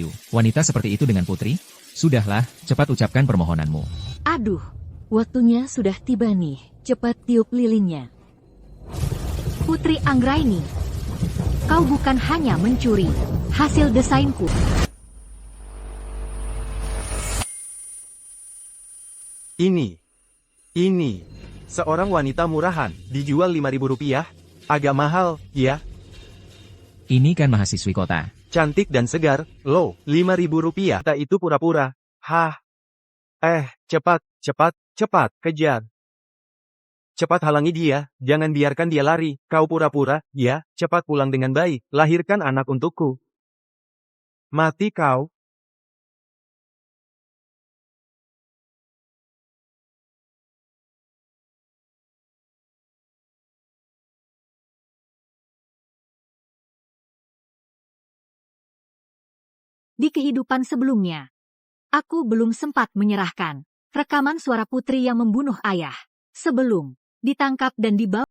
Ayu, wanita seperti itu dengan putri? Sudahlah, cepat ucapkan permohonanmu. Aduh, waktunya sudah tiba nih. Cepat tiup lilinnya. Putri Anggraini, kau bukan hanya mencuri hasil desainku. Ini. Seorang wanita murahan, dijual Rp5.000? Agak mahal, ya? Ini kan mahasiswi kota. Cantik dan segar, loh, Rp5.000. Tak itu pura-pura. Hah? Cepat, kejar. Cepat halangi dia, jangan biarkan dia lari. Kau pura-pura, ya, cepat pulang dengan baik, lahirkan anak untukku. Mati kau. Di kehidupan sebelumnya, aku belum sempat menyerahkan rekaman suara putri yang membunuh ayah sebelum ditangkap dan dibawa.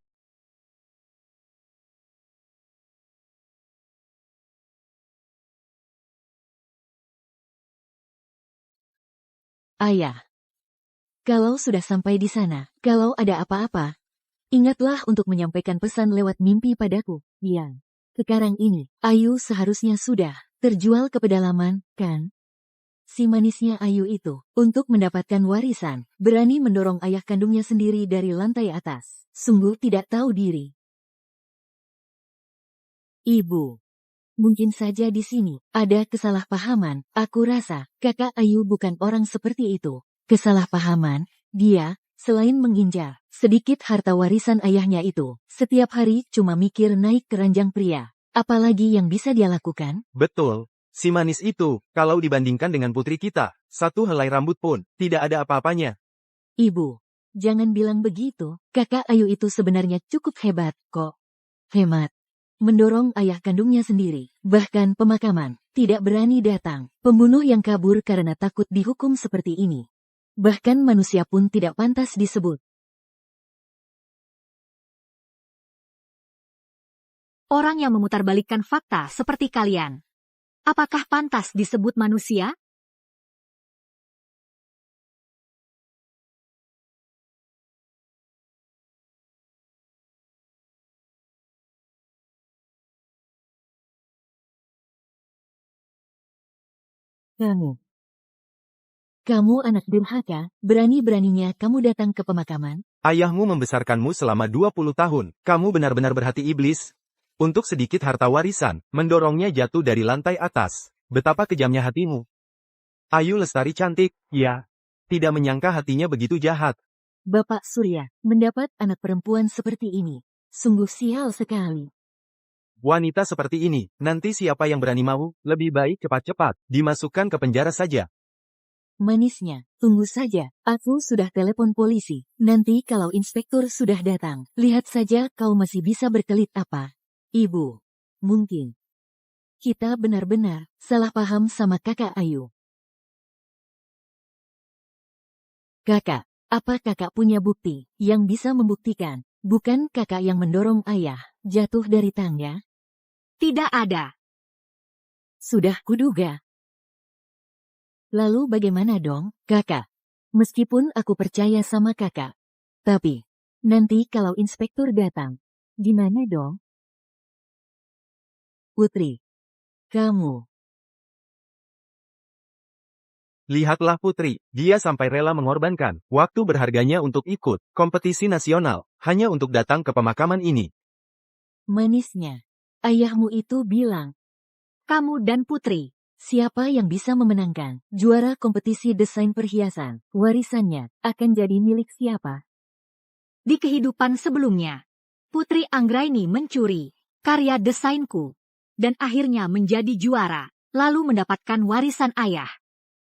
Ayah, kalau sudah sampai di sana, kalau ada apa-apa, ingatlah untuk menyampaikan pesan lewat mimpi padaku. Yang sekarang ini, Ayu seharusnya sudah terjual ke pedalaman, kan? Si manisnya Ayu itu, untuk mendapatkan warisan, berani mendorong ayah kandungnya sendiri dari lantai atas. Sungguh tidak tahu diri. Ibu, mungkin saja di sini ada kesalahpahaman. Aku rasa kakak Ayu bukan orang seperti itu. Kesalahpahaman, dia, selain mengincar sedikit harta warisan ayahnya itu, setiap hari cuma mikir naik keranjang pria. Apalagi yang bisa dia lakukan? Betul. Si manis itu, kalau dibandingkan dengan putri kita, satu helai rambut pun, tidak ada apa-apanya. Ibu, jangan bilang begitu. Kakak Ayu itu sebenarnya cukup hebat, kok. Hemat. Mendorong ayah kandungnya sendiri, bahkan pemakaman, tidak berani datang. Pembunuh yang kabur karena takut dihukum seperti ini. Bahkan manusia pun tidak pantas disebut. Orang yang memutarbalikkan fakta seperti kalian, apakah pantas disebut manusia? Kamu anak durhaka, berani-beraninya kamu datang ke pemakaman? Ayahmu membesarkanmu selama 20 tahun, kamu benar-benar berhati iblis. Untuk sedikit harta warisan, mendorongnya jatuh dari lantai atas. Betapa kejamnya hatimu. Ayu Lestari cantik, ya. Tidak menyangka hatinya begitu jahat. Bapak Surya, mendapat anak perempuan seperti ini, sungguh sial sekali. Wanita seperti ini, nanti siapa yang berani mau, lebih baik cepat-cepat, dimasukkan ke penjara saja. Manisnya, tunggu saja, aku sudah telepon polisi. Nanti kalau inspektur sudah datang, lihat saja kau masih bisa berkelit apa. Ibu, mungkin kita benar-benar salah paham sama kakak Ayu. Kakak, apa kakak punya bukti yang bisa membuktikan, bukan kakak yang mendorong ayah jatuh dari tangga? Tidak ada. Sudah kuduga. Lalu bagaimana dong, kakak? Meskipun aku percaya sama kakak. Tapi, nanti kalau inspektur datang, gimana dong? Putri, kamu. Lihatlah Putri, dia sampai rela mengorbankan waktu berharganya untuk ikut kompetisi nasional, hanya untuk datang ke pemakaman ini. Manisnya, ayahmu itu bilang, kamu dan Putri, siapa yang bisa memenangkan juara kompetisi desain perhiasan, warisannya akan jadi milik siapa? Di kehidupan sebelumnya, Putri Anggraini mencuri karya desainku, dan akhirnya menjadi juara, lalu mendapatkan warisan ayah.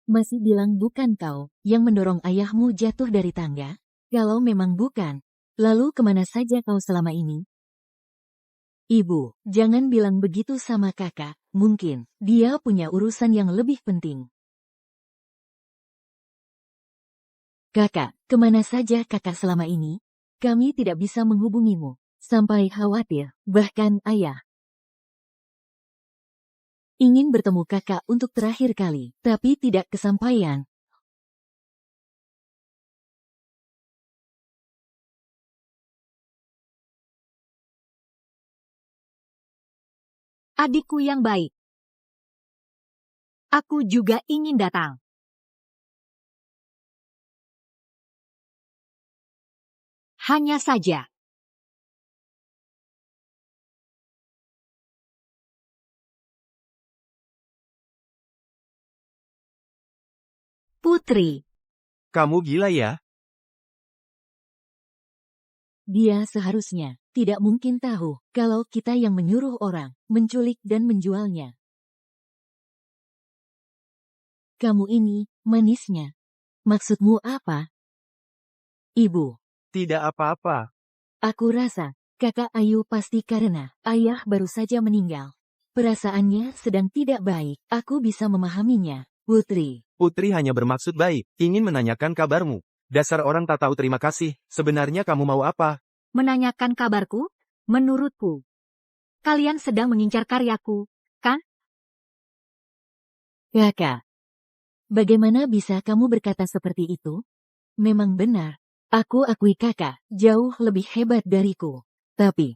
Masih bilang bukan kau yang mendorong ayahmu jatuh dari tangga? Kalau memang bukan, lalu kemana saja kau selama ini? Ibu, jangan bilang begitu sama kakak, mungkin dia punya urusan yang lebih penting. Kakak, kemana saja kakak selama ini? Kami tidak bisa menghubungimu, sampai khawatir, bahkan ayah Ingin bertemu kakak untuk terakhir kali, tapi tidak kesampaian. Adikku yang baik. Aku juga ingin datang. Hanya saja. Putri. Kamu gila ya? Dia seharusnya tidak mungkin tahu kalau kita yang menyuruh orang menculik dan menjualnya. Kamu ini manisnya. Maksudmu apa? Ibu, Tidak apa-apa. aku rasa kakak Ayu pasti karena ayah baru saja meninggal. Perasaannya sedang tidak baik. Aku bisa memahaminya, Putri. Putri hanya bermaksud baik, ingin menanyakan kabarmu. Dasar orang tak tahu terima kasih, sebenarnya kamu mau apa? Menanyakan kabarku? Menurutku, kalian sedang mengincar karyaku, kan? Kakak, bagaimana bisa kamu berkata seperti itu? Memang benar, aku akui kakak jauh lebih hebat dariku. Tapi,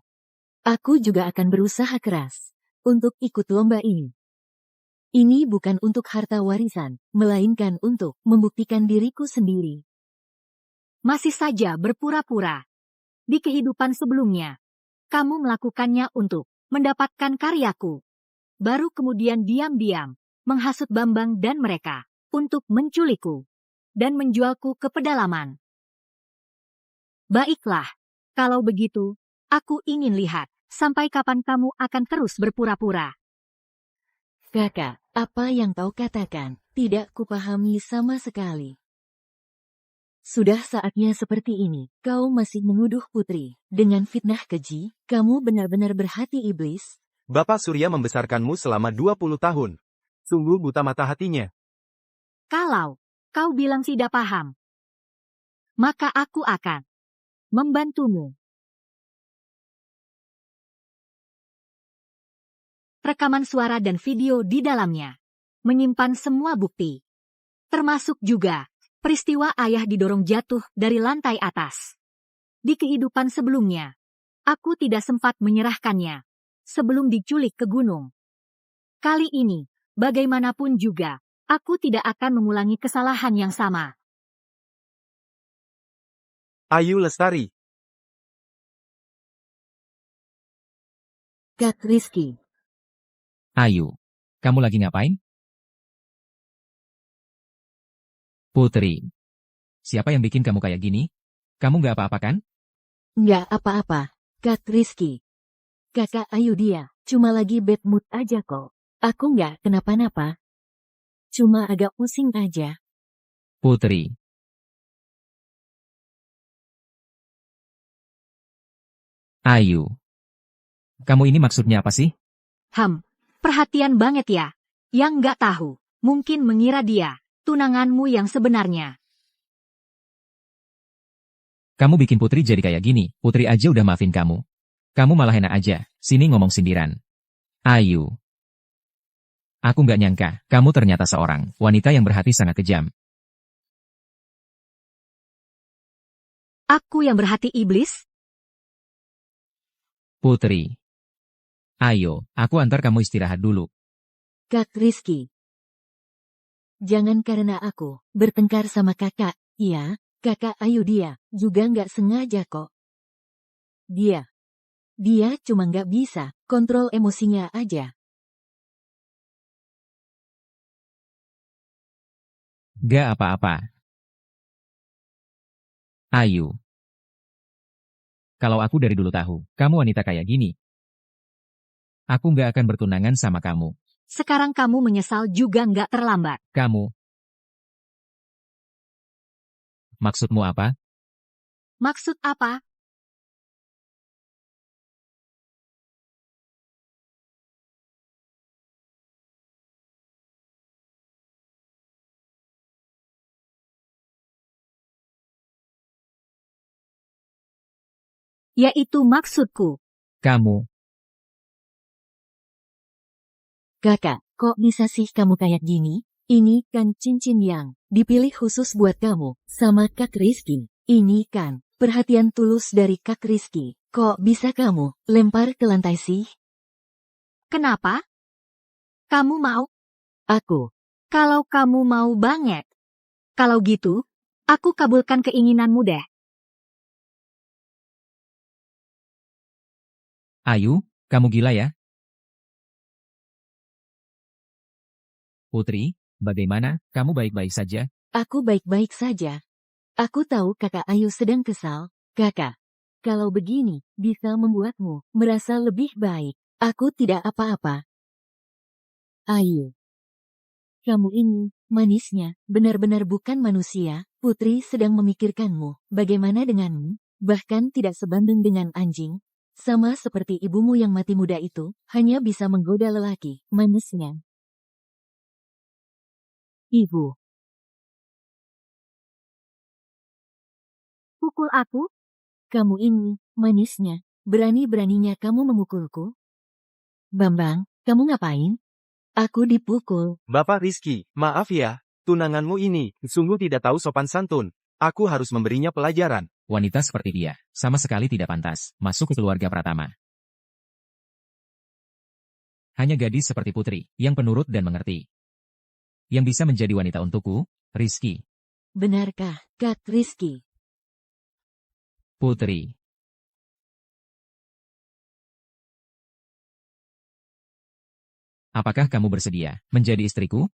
aku juga akan berusaha keras untuk ikut lomba ini. Ini bukan untuk harta warisan, melainkan untuk membuktikan diriku sendiri. Masih saja berpura-pura. Di kehidupan sebelumnya, kamu melakukannya untuk mendapatkan karyaku. Baru kemudian diam-diam menghasut Bambang dan mereka untuk menculikku dan menjualku ke pedalaman. Baiklah, kalau begitu, aku ingin lihat sampai kapan kamu akan terus berpura-pura. Kakak, apa yang kau katakan tidak kupahami sama sekali. Sudah saatnya seperti ini, kau masih menuduh Putri dengan fitnah keji, kamu benar-benar berhati iblis. Bapak Surya membesarkanmu selama 20 tahun. Sungguh buta mata hatinya. Kalau kau bilang tidak paham, maka aku akan membantumu. Rekaman suara dan video di dalamnya menyimpan semua bukti, termasuk juga peristiwa ayah didorong jatuh dari lantai atas. Di kehidupan sebelumnya, aku tidak sempat menyerahkannya sebelum diculik ke gunung. Kali ini, bagaimanapun juga, aku tidak akan mengulangi kesalahan yang sama. Ayu Lestari. Kak Rizky, Ayu, kamu lagi ngapain? Putri. Siapa yang bikin kamu kayak gini? Kamu nggak apa-apa kan? nggak apa-apa, Kak Rizky. Kakak Ayu dia, cuma lagi bad mood aja kok. Aku nggak kenapa-napa. Cuma agak pusing aja. Putri. Ayu. Kamu ini maksudnya apa sih? Perhatian banget ya. Yang nggak tahu, mungkin mengira dia tunanganmu yang sebenarnya. Kamu bikin Putri jadi kayak gini, Putri aja udah maafin kamu. Kamu malah enak aja, sini ngomong sindiran. Ayu. Aku nggak nyangka, kamu ternyata seorang wanita yang berhati sangat kejam. Aku yang berhati iblis? Putri. Ayo, aku antar kamu istirahat dulu. Kak Rizky. Jangan karena aku bertengkar sama kakak, ya, kakak Ayu dia juga nggak sengaja kok. Dia cuma nggak bisa kontrol emosinya aja. Gak apa-apa. Ayu. Kalau aku dari dulu tahu, kamu wanita kayak gini. Aku nggak akan bertunangan sama kamu. Sekarang kamu menyesal juga nggak terlambat. Kamu. Maksudmu apa? Maksud apa? Yaitu maksudku. Kamu. Kakak, Kok bisa sih kamu kayak gini? Ini kan cincin yang dipilih khusus buat kamu sama Kak Rizky. Ini kan perhatian tulus dari Kak Rizky. Kok bisa kamu lempar ke lantai sih? Kenapa? Kamu mau? Aku, Kalau kamu mau banget. Kalau gitu, aku kabulkan keinginanmu deh. Ayu, kamu gila ya? Putri, bagaimana? Kamu baik-baik saja? aku baik-baik saja. Aku tahu kakak Ayu sedang kesal. Kakak, kalau begini bisa membuatmu merasa lebih baik. Aku tidak apa-apa. Ayu, kamu ini manisnya benar-benar bukan manusia. Putri sedang memikirkanmu. Bagaimana denganmu? Bahkan tidak sebanding dengan anjing. Sama seperti ibumu yang mati muda itu, hanya bisa menggoda lelaki. Manisnya. Ibu, Pukul aku? kamu ini manisnya. Berani-beraninya kamu memukulku? Bambang, kamu ngapain? Aku dipukul. Bapak Rizky, maaf ya, tunanganmu ini sungguh tidak tahu sopan santun. Aku harus memberinya pelajaran. Wanita seperti dia, sama sekali tidak pantas, masuk ke keluarga Pratama. Hanya gadis seperti Putri, yang penurut dan mengerti. Yang bisa menjadi wanita untukku, Rizky. Benarkah, Kak Rizky? Putri. Apakah kamu bersedia menjadi istriku?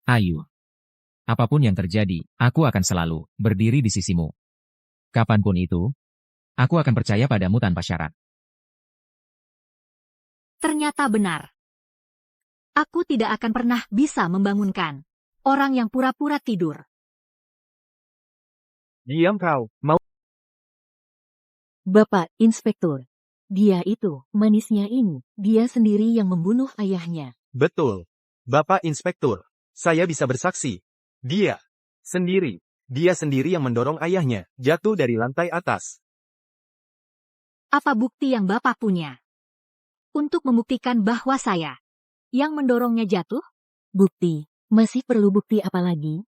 Ayu. Apapun yang terjadi, aku akan selalu berdiri di sisimu. Kapanpun itu, aku akan percaya padamu tanpa syarat. Ternyata benar. Aku tidak akan pernah bisa membangunkan orang yang pura-pura tidur. Diam kau, mau Bapak Inspektur. Dia itu, manisnya ini, dia sendiri yang membunuh ayahnya. betul. Bapak Inspektur, saya bisa bersaksi. Dia sendiri yang mendorong ayahnya jatuh dari lantai atas. Apa bukti yang Bapak punya? Untuk membuktikan bahwa saya yang mendorongnya jatuh? Bukti, masih perlu bukti apa lagi?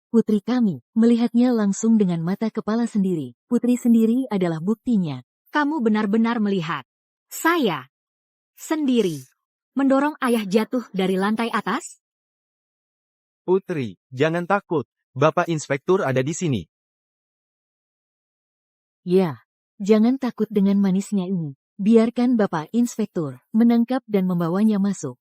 Putri kami melihatnya langsung dengan mata kepala sendiri. Putri sendiri adalah buktinya. Kamu benar-benar melihat saya sendiri mendorong ayah jatuh dari lantai atas? Putri, jangan takut. Bapak Inspektur ada di sini. Ya, jangan takut dengan manisnya ini. Biarkan Bapak Inspektur menangkap dan membawanya masuk.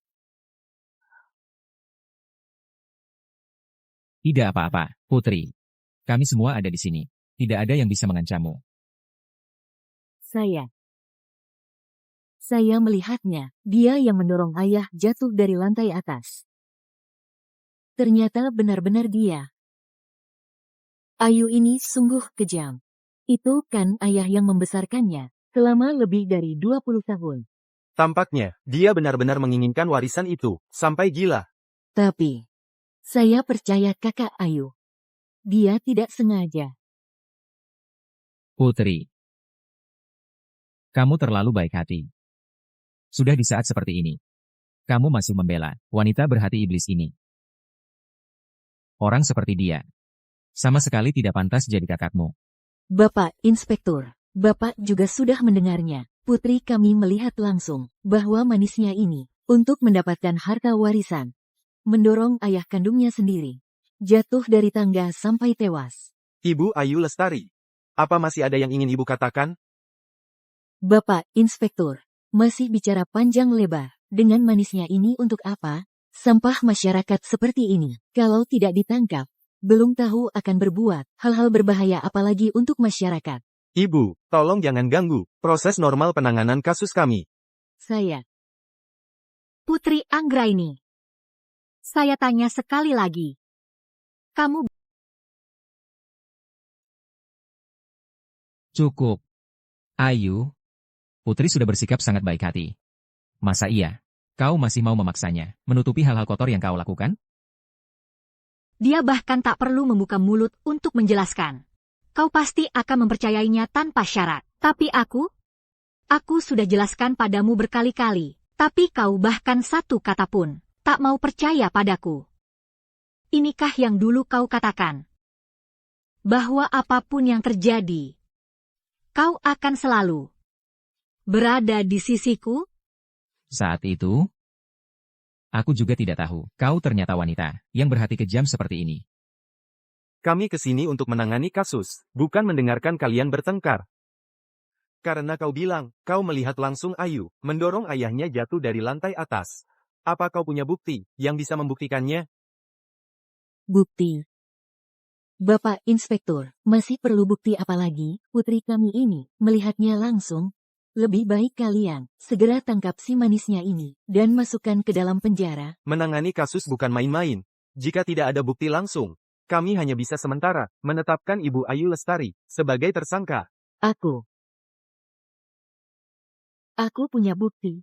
Tidak apa-apa, Putri. Kami semua ada di sini. Tidak ada yang bisa mengancammu. Saya melihatnya, dia yang mendorong ayah jatuh dari lantai atas. Ternyata benar-benar dia. Ayu ini sungguh kejam. Itu kan ayah yang membesarkannya selama lebih dari 20 tahun. Tampaknya, dia benar-benar menginginkan warisan itu, sampai gila. Tapi, saya percaya kakak Ayu. Dia tidak sengaja. Putri. Kamu terlalu baik hati. Sudah di saat seperti ini. Kamu masih membela wanita berhati iblis ini. Orang seperti dia. Sama sekali tidak pantas jadi kakakmu. Bapak Inspektur, Bapak juga sudah mendengarnya. Putri kami melihat langsung bahwa manisnya ini untuk mendapatkan harta warisan. Mendorong ayah kandungnya sendiri. Jatuh dari tangga sampai tewas. Ibu Ayu Lestari. Apa masih ada yang ingin ibu katakan? Bapak Inspektur, masih bicara panjang lebar. Dengan manisnya ini untuk apa? Sampah masyarakat seperti ini, kalau tidak ditangkap, belum tahu akan berbuat hal-hal berbahaya apalagi untuk masyarakat. Ibu, tolong jangan ganggu proses normal penanganan kasus kami. Saya, Putri Anggraini. Saya tanya sekali lagi. Kamu Cukup. Ayu. Putri sudah bersikap sangat baik hati. Masa iya? Kau masih mau memaksanya, menutupi hal-hal kotor yang kau lakukan? Dia bahkan tak perlu membuka mulut untuk menjelaskan. kau pasti akan mempercayainya tanpa syarat. Tapi aku sudah jelaskan padamu berkali-kali, tapi kau bahkan satu kata pun tak mau percaya padaku. Inikah yang dulu kau katakan? Bahwa apapun yang terjadi, kau akan selalu berada di sisiku? Saat itu, aku juga tidak tahu, kau ternyata wanita yang berhati kejam seperti ini. Kami kesini untuk menangani kasus, bukan mendengarkan kalian bertengkar. Karena kau bilang, kau melihat langsung Ayu mendorong ayahnya jatuh dari lantai atas. Apa kau punya bukti yang bisa membuktikannya? Bukti. Bapak Inspektur, masih perlu bukti apa lagi? Putri kami ini melihatnya langsung. Lebih baik kalian segera tangkap si manisnya ini dan masukkan ke dalam penjara. Menangani kasus bukan main-main. Jika tidak ada bukti langsung, kami hanya bisa sementara menetapkan Ibu Ayu Lestari sebagai tersangka. Aku punya bukti.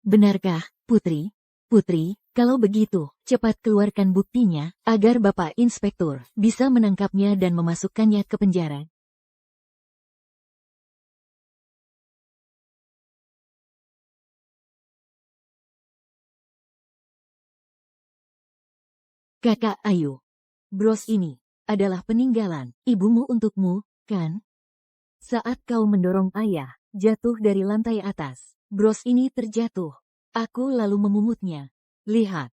Benarkah, Putri? Putri, kalau begitu, cepat keluarkan buktinya, agar Bapak Inspektur bisa menangkapnya dan memasukkannya ke penjara. Kakak Ayu, bros ini adalah peninggalan ibumu untukmu, kan? Saat kau mendorong ayah jatuh dari lantai atas, bros ini terjatuh. Aku lalu memumutnya. Lihat.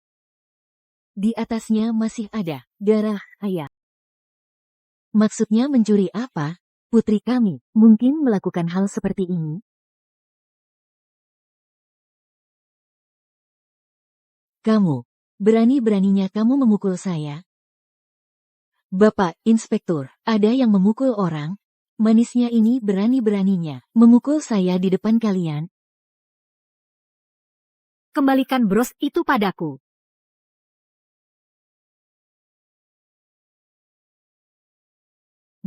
Di atasnya masih ada darah ayah. Maksudnya mencuri apa? Putri kami mungkin melakukan hal seperti ini. Kamu, berani-beraninya kamu memukul saya? Bapak Inspektur, ada yang memukul orang? Manisnya ini berani-beraninya memukul saya di depan kalian. Kembalikan bros itu padaku.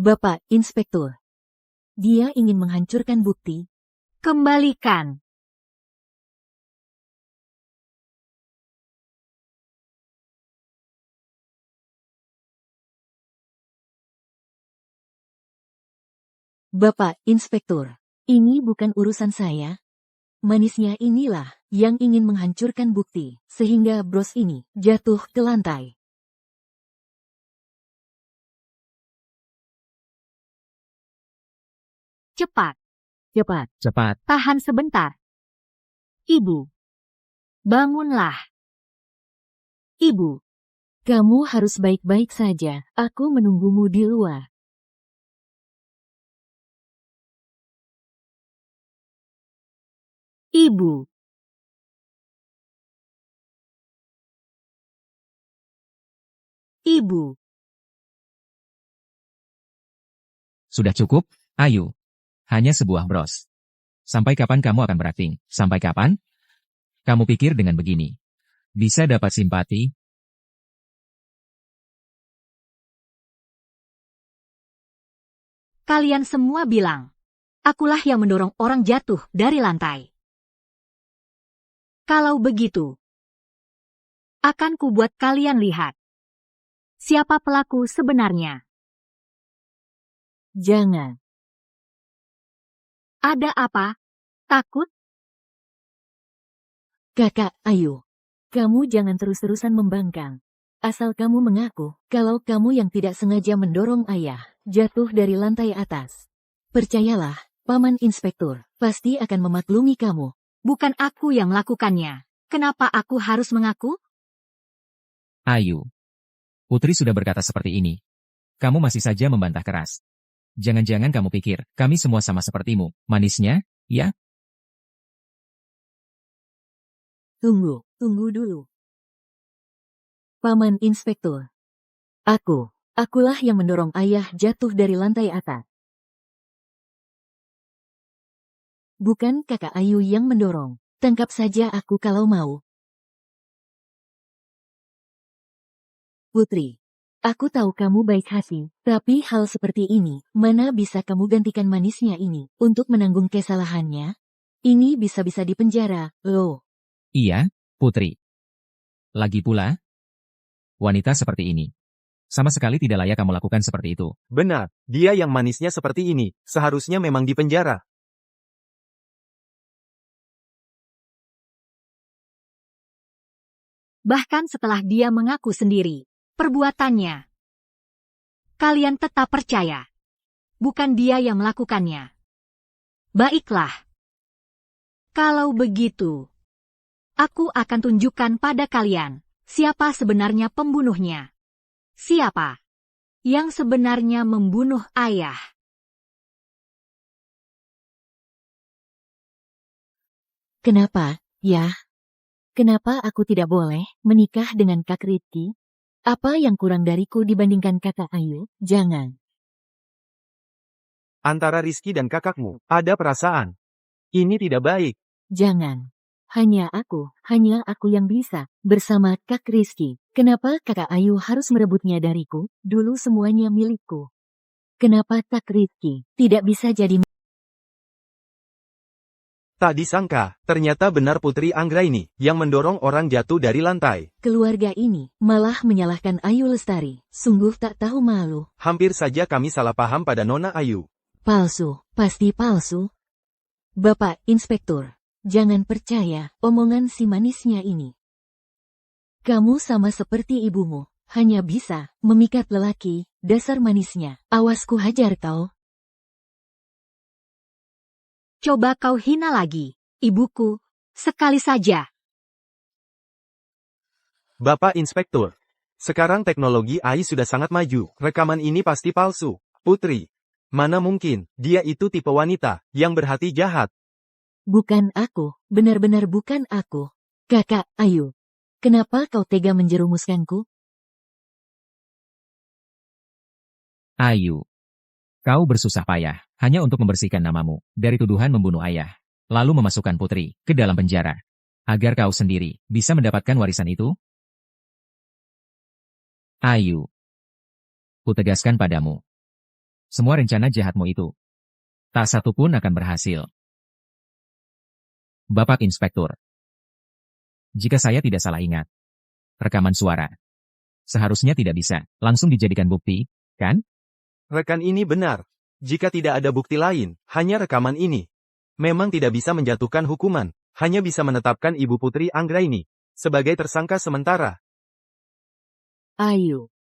Bapak Inspektur, dia ingin menghancurkan bukti. Kembalikan. Bapak Inspektur, ini bukan urusan saya. Manisnya inilah yang ingin menghancurkan bukti, sehingga bros ini jatuh ke lantai. Cepat. Cepat. Cepat, Tahan sebentar. Ibu. Bangunlah. Ibu. Kamu harus baik-baik saja. Aku menunggumu di luar. Ibu. Ibu. sudah cukup, Ayu. Hanya sebuah bros. Sampai kapan kamu akan berakting? Sampai kapan? Kamu pikir dengan begini bisa dapat simpati? Kalian semua bilang, akulah yang mendorong orang jatuh dari lantai. Kalau begitu, akan kubuat kalian lihat siapa pelaku sebenarnya. Jangan. Ada apa? Takut? Kakak Ayu, kamu jangan terus-terusan membangkang. Asal kamu mengaku kalau kamu yang tidak sengaja mendorong ayah jatuh dari lantai atas. Percayalah, Paman Inspektur pasti akan memaklumi kamu. Bukan aku yang melakukannya. Kenapa aku harus mengaku? Ayu. Putri sudah berkata seperti ini. Kamu masih saja membantah keras. Jangan-jangan kamu pikir, kami semua sama sepertimu, manisnya, ya? Tunggu dulu. Paman Inspektur. Akulah yang mendorong ayah jatuh dari lantai atas. Bukan kakak Ayu yang mendorong. Tangkap saja aku kalau mau. Putri, aku tahu kamu baik hati, tapi hal seperti ini, mana bisa kamu gantikan manisnya ini untuk menanggung kesalahannya? Ini bisa-bisa dipenjara, loh. Iya, Putri. Lagi pula, wanita seperti ini Sama sekali tidak layak kamu lakukan seperti itu. Benar, dia yang manisnya seperti ini, seharusnya memang dipenjara. Bahkan setelah dia mengaku sendiri, perbuatannya. Kalian tetap percaya. Bukan dia yang melakukannya. Baiklah. Kalau begitu, aku akan tunjukkan pada kalian siapa sebenarnya pembunuhnya. Siapa yang sebenarnya membunuh ayah. Kenapa, ya? Kenapa aku tidak boleh menikah dengan Kak Rizky? Apa yang kurang dariku dibandingkan kakak Ayu? Jangan. Antara Rizky dan kakakmu, ada perasaan. Ini tidak baik. Jangan. Hanya aku yang bisa bersama Kak Rizky. Kenapa kakak Ayu harus merebutnya dariku? Dulu semuanya milikku. Kenapa Kak Rizky tidak bisa jadi Tak disangka, ternyata benar Putri Anggraini yang mendorong orang jatuh dari lantai. keluarga ini? Malah menyalahkan Ayu Lestari. Sungguh tak tahu malu. Hampir saja kami salah paham pada Nona Ayu. Palsu, pasti palsu. Bapak Inspektur, jangan percaya omongan si manisnya ini. Kamu sama seperti ibumu, hanya bisa memikat lelaki, dasar manisnya. Awas ku hajar kau. Coba kau hina lagi, ibuku, sekali saja. Bapak Inspektur, sekarang teknologi AI sudah sangat maju. Rekaman ini pasti palsu. Putri, mana mungkin, dia itu tipe wanita yang berhati jahat. Bukan aku, benar-benar bukan aku. Kakak Ayu, kenapa kau tega menjerumuskanku? Ayu. Kau bersusah payah, hanya untuk membersihkan namamu, dari tuduhan membunuh ayah. Lalu memasukkan Putri ke dalam penjara. Agar kau sendiri bisa mendapatkan warisan itu? Ayu. Kutegaskan padamu. Semua rencana jahatmu itu, tak satu pun akan berhasil. Bapak Inspektur. Jika saya tidak salah ingat, rekaman suara seharusnya tidak bisa langsung dijadikan bukti, kan? Rekan ini benar. Jika tidak ada bukti lain, hanya rekaman ini. Memang tidak bisa menjatuhkan hukuman, hanya bisa menetapkan Ibu Putri Anggraini sebagai tersangka sementara. Ayu,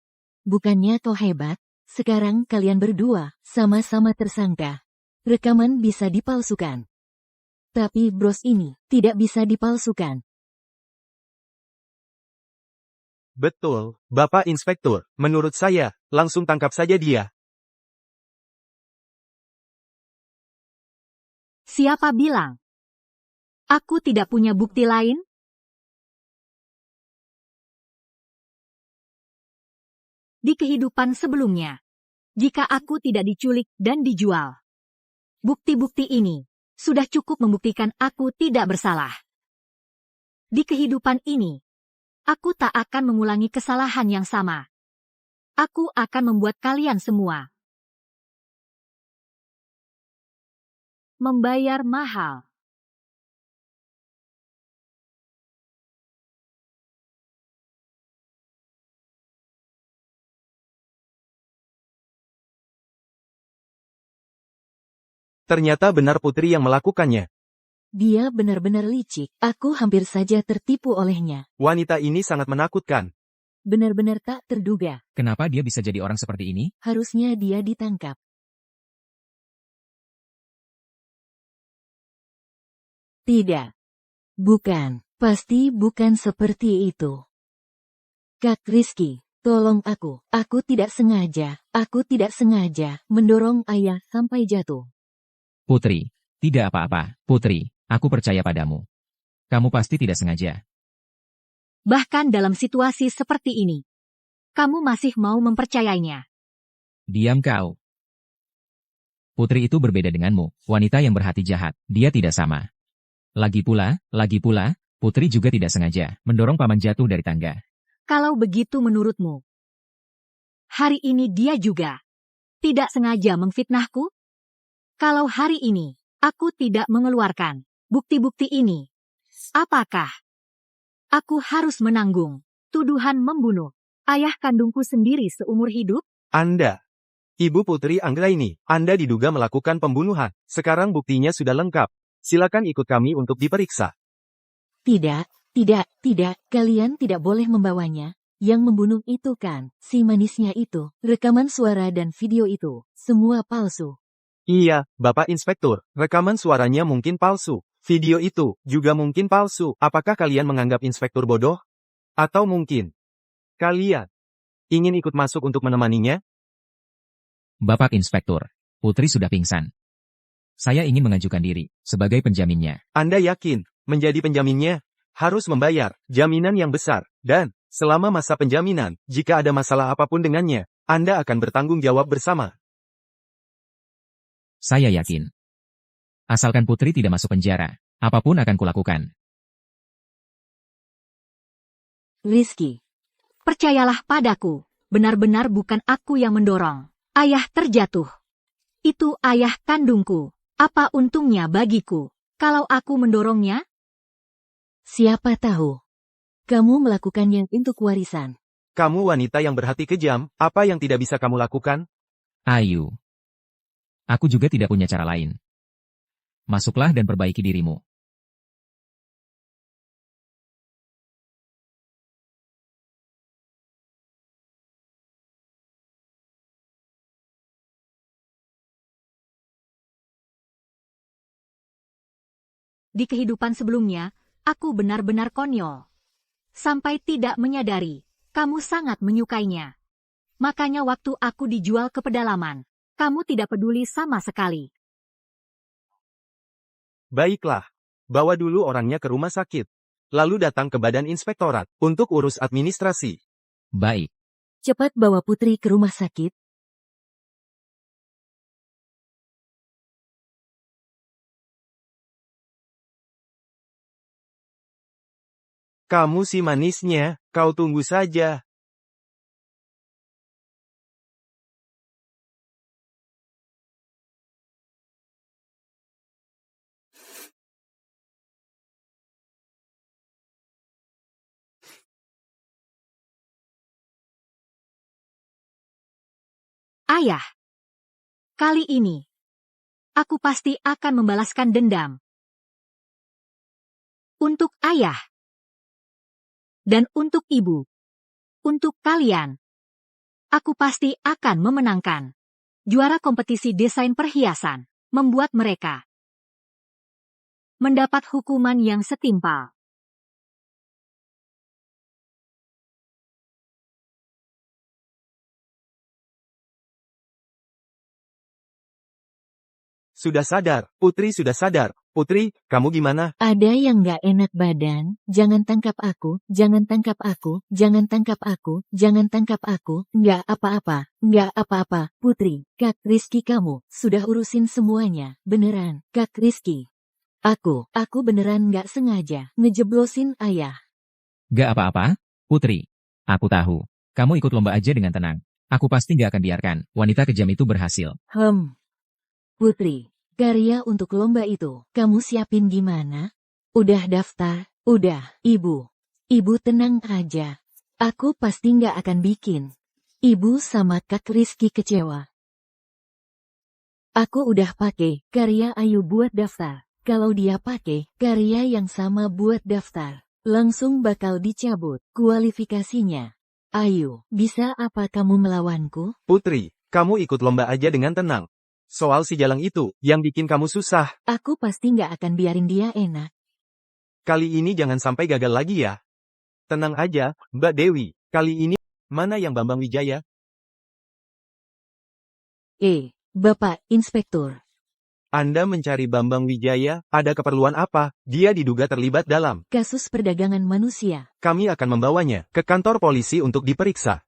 bukannya kau hebat? Sekarang kalian berdua sama-sama tersangka. Rekaman bisa dipalsukan. Tapi bros ini tidak bisa dipalsukan. Betul, Bapak Inspektur. Menurut saya, langsung tangkap saja dia. Siapa bilang? Aku tidak punya bukti lain? Di kehidupan sebelumnya, jika aku tidak diculik dan dijual, bukti-bukti ini sudah cukup membuktikan aku tidak bersalah. Di kehidupan ini, aku tak akan mengulangi kesalahan yang sama. Aku akan membuat kalian semua membayar mahal. Ternyata benar Putri yang melakukannya. Dia benar-benar licik. Aku hampir saja tertipu olehnya. Wanita ini sangat menakutkan. Benar-benar tak terduga. Kenapa dia bisa jadi orang seperti ini? Harusnya dia ditangkap. Tidak. Bukan. Pasti bukan seperti itu. Kak Rizky, tolong aku. Aku tidak sengaja mendorong ayah sampai jatuh. Putri. Tidak apa-apa, Putri. Aku percaya padamu. Kamu pasti tidak sengaja. Bahkan dalam situasi seperti ini, kamu masih mau mempercayainya. Diam kau. Putri itu berbeda denganmu, wanita yang berhati jahat. Dia tidak sama. Lagi pula, Putri juga tidak sengaja mendorong paman jatuh dari tangga. Kalau begitu menurutmu, hari ini dia juga tidak sengaja memfitnahku? Kalau hari ini aku tidak mengeluarkan bukti-bukti ini, apakah aku harus menanggung tuduhan membunuh ayah kandungku sendiri seumur hidup? Anda, Ibu Putri Anggraini, Anda diduga melakukan pembunuhan. Sekarang buktinya sudah lengkap. Silakan ikut kami untuk diperiksa. Tidak, tidak, kalian tidak boleh membawanya. Yang membunuh itu kan, si manisnya itu, rekaman suara dan video itu, semua palsu. Iya, Bapak Inspektur, rekaman suaranya mungkin palsu. Video itu juga mungkin palsu. Apakah kalian menganggap Inspektur bodoh? Atau mungkin kalian ingin ikut masuk untuk menemaninya? Bapak Inspektur, Putri sudah pingsan. Saya ingin mengajukan diri sebagai penjaminnya. Anda yakin menjadi penjaminnya harus membayar jaminan yang besar, dan selama masa penjaminan, jika ada masalah apapun dengannya, Anda akan bertanggung jawab bersama. Saya yakin. Asalkan Putri tidak masuk penjara, apapun akan kulakukan. Rizky, Percayalah padaku, benar-benar bukan aku yang mendorong. Ayah terjatuh. Itu ayah kandungku. Apa untungnya bagiku kalau aku mendorongnya? siapa tahu. Kamu melakukannya untuk warisan. Kamu wanita yang berhati kejam, apa yang tidak bisa kamu lakukan? Ayu. Aku juga tidak punya cara lain. Masuklah dan perbaiki dirimu. Di kehidupan sebelumnya, aku benar-benar konyol. Sampai tidak menyadari, kamu sangat menyukainya. Makanya waktu aku dijual ke pedalaman, kamu tidak peduli sama sekali. Baiklah, bawa dulu orangnya ke rumah sakit. Lalu datang ke badan inspektorat untuk urus administrasi. Baik. Cepat bawa Putri ke rumah sakit. Kamu si manisnya, kau tunggu saja. Ayah, kali ini, aku pasti akan membalaskan dendam. Untuk ayah. Dan untuk ibu. Untuk kalian. Aku pasti akan memenangkan. Juara kompetisi desain perhiasan. Membuat mereka mendapat hukuman yang setimpal. Sudah sadar, Putri sudah sadar. Putri, kamu gimana? Ada yang gak enak badan, jangan tangkap aku, jangan tangkap aku, jangan tangkap aku, jangan tangkap aku, nggak apa-apa, nggak apa-apa, Putri, Kak Rizky kamu, sudah urusin semuanya, beneran, Kak Rizky. Aku beneran nggak sengaja, ngejeblosin ayah. Gak apa-apa, Putri. Aku tahu. Kamu ikut lomba aja dengan tenang. Aku pasti gak akan biarkan wanita kejam itu berhasil. Putri, karya untuk lomba itu, kamu siapin gimana? Udah daftar? Udah, Ibu. Ibu tenang aja. Aku pasti nggak akan bikin Ibu sama Kak Rizky kecewa. Aku udah pakai karya Ayu buat daftar. Kalau dia pakai karya yang sama buat daftar, langsung bakal dicabut kualifikasinya. Ayu, bisa apa kamu melawanku? Putri, kamu ikut lomba aja dengan tenang. Soal si Jalang itu, yang bikin kamu susah. Aku pasti nggak akan biarin dia enak. Kali ini jangan sampai gagal lagi ya. Tenang aja, Mbak Dewi. Kali ini, mana yang Bambang Wijaya? Bapak Inspektur. Anda mencari Bambang Wijaya, ada keperluan apa? Dia diduga terlibat dalam Kasus perdagangan manusia. Kami akan membawanya ke kantor polisi untuk diperiksa.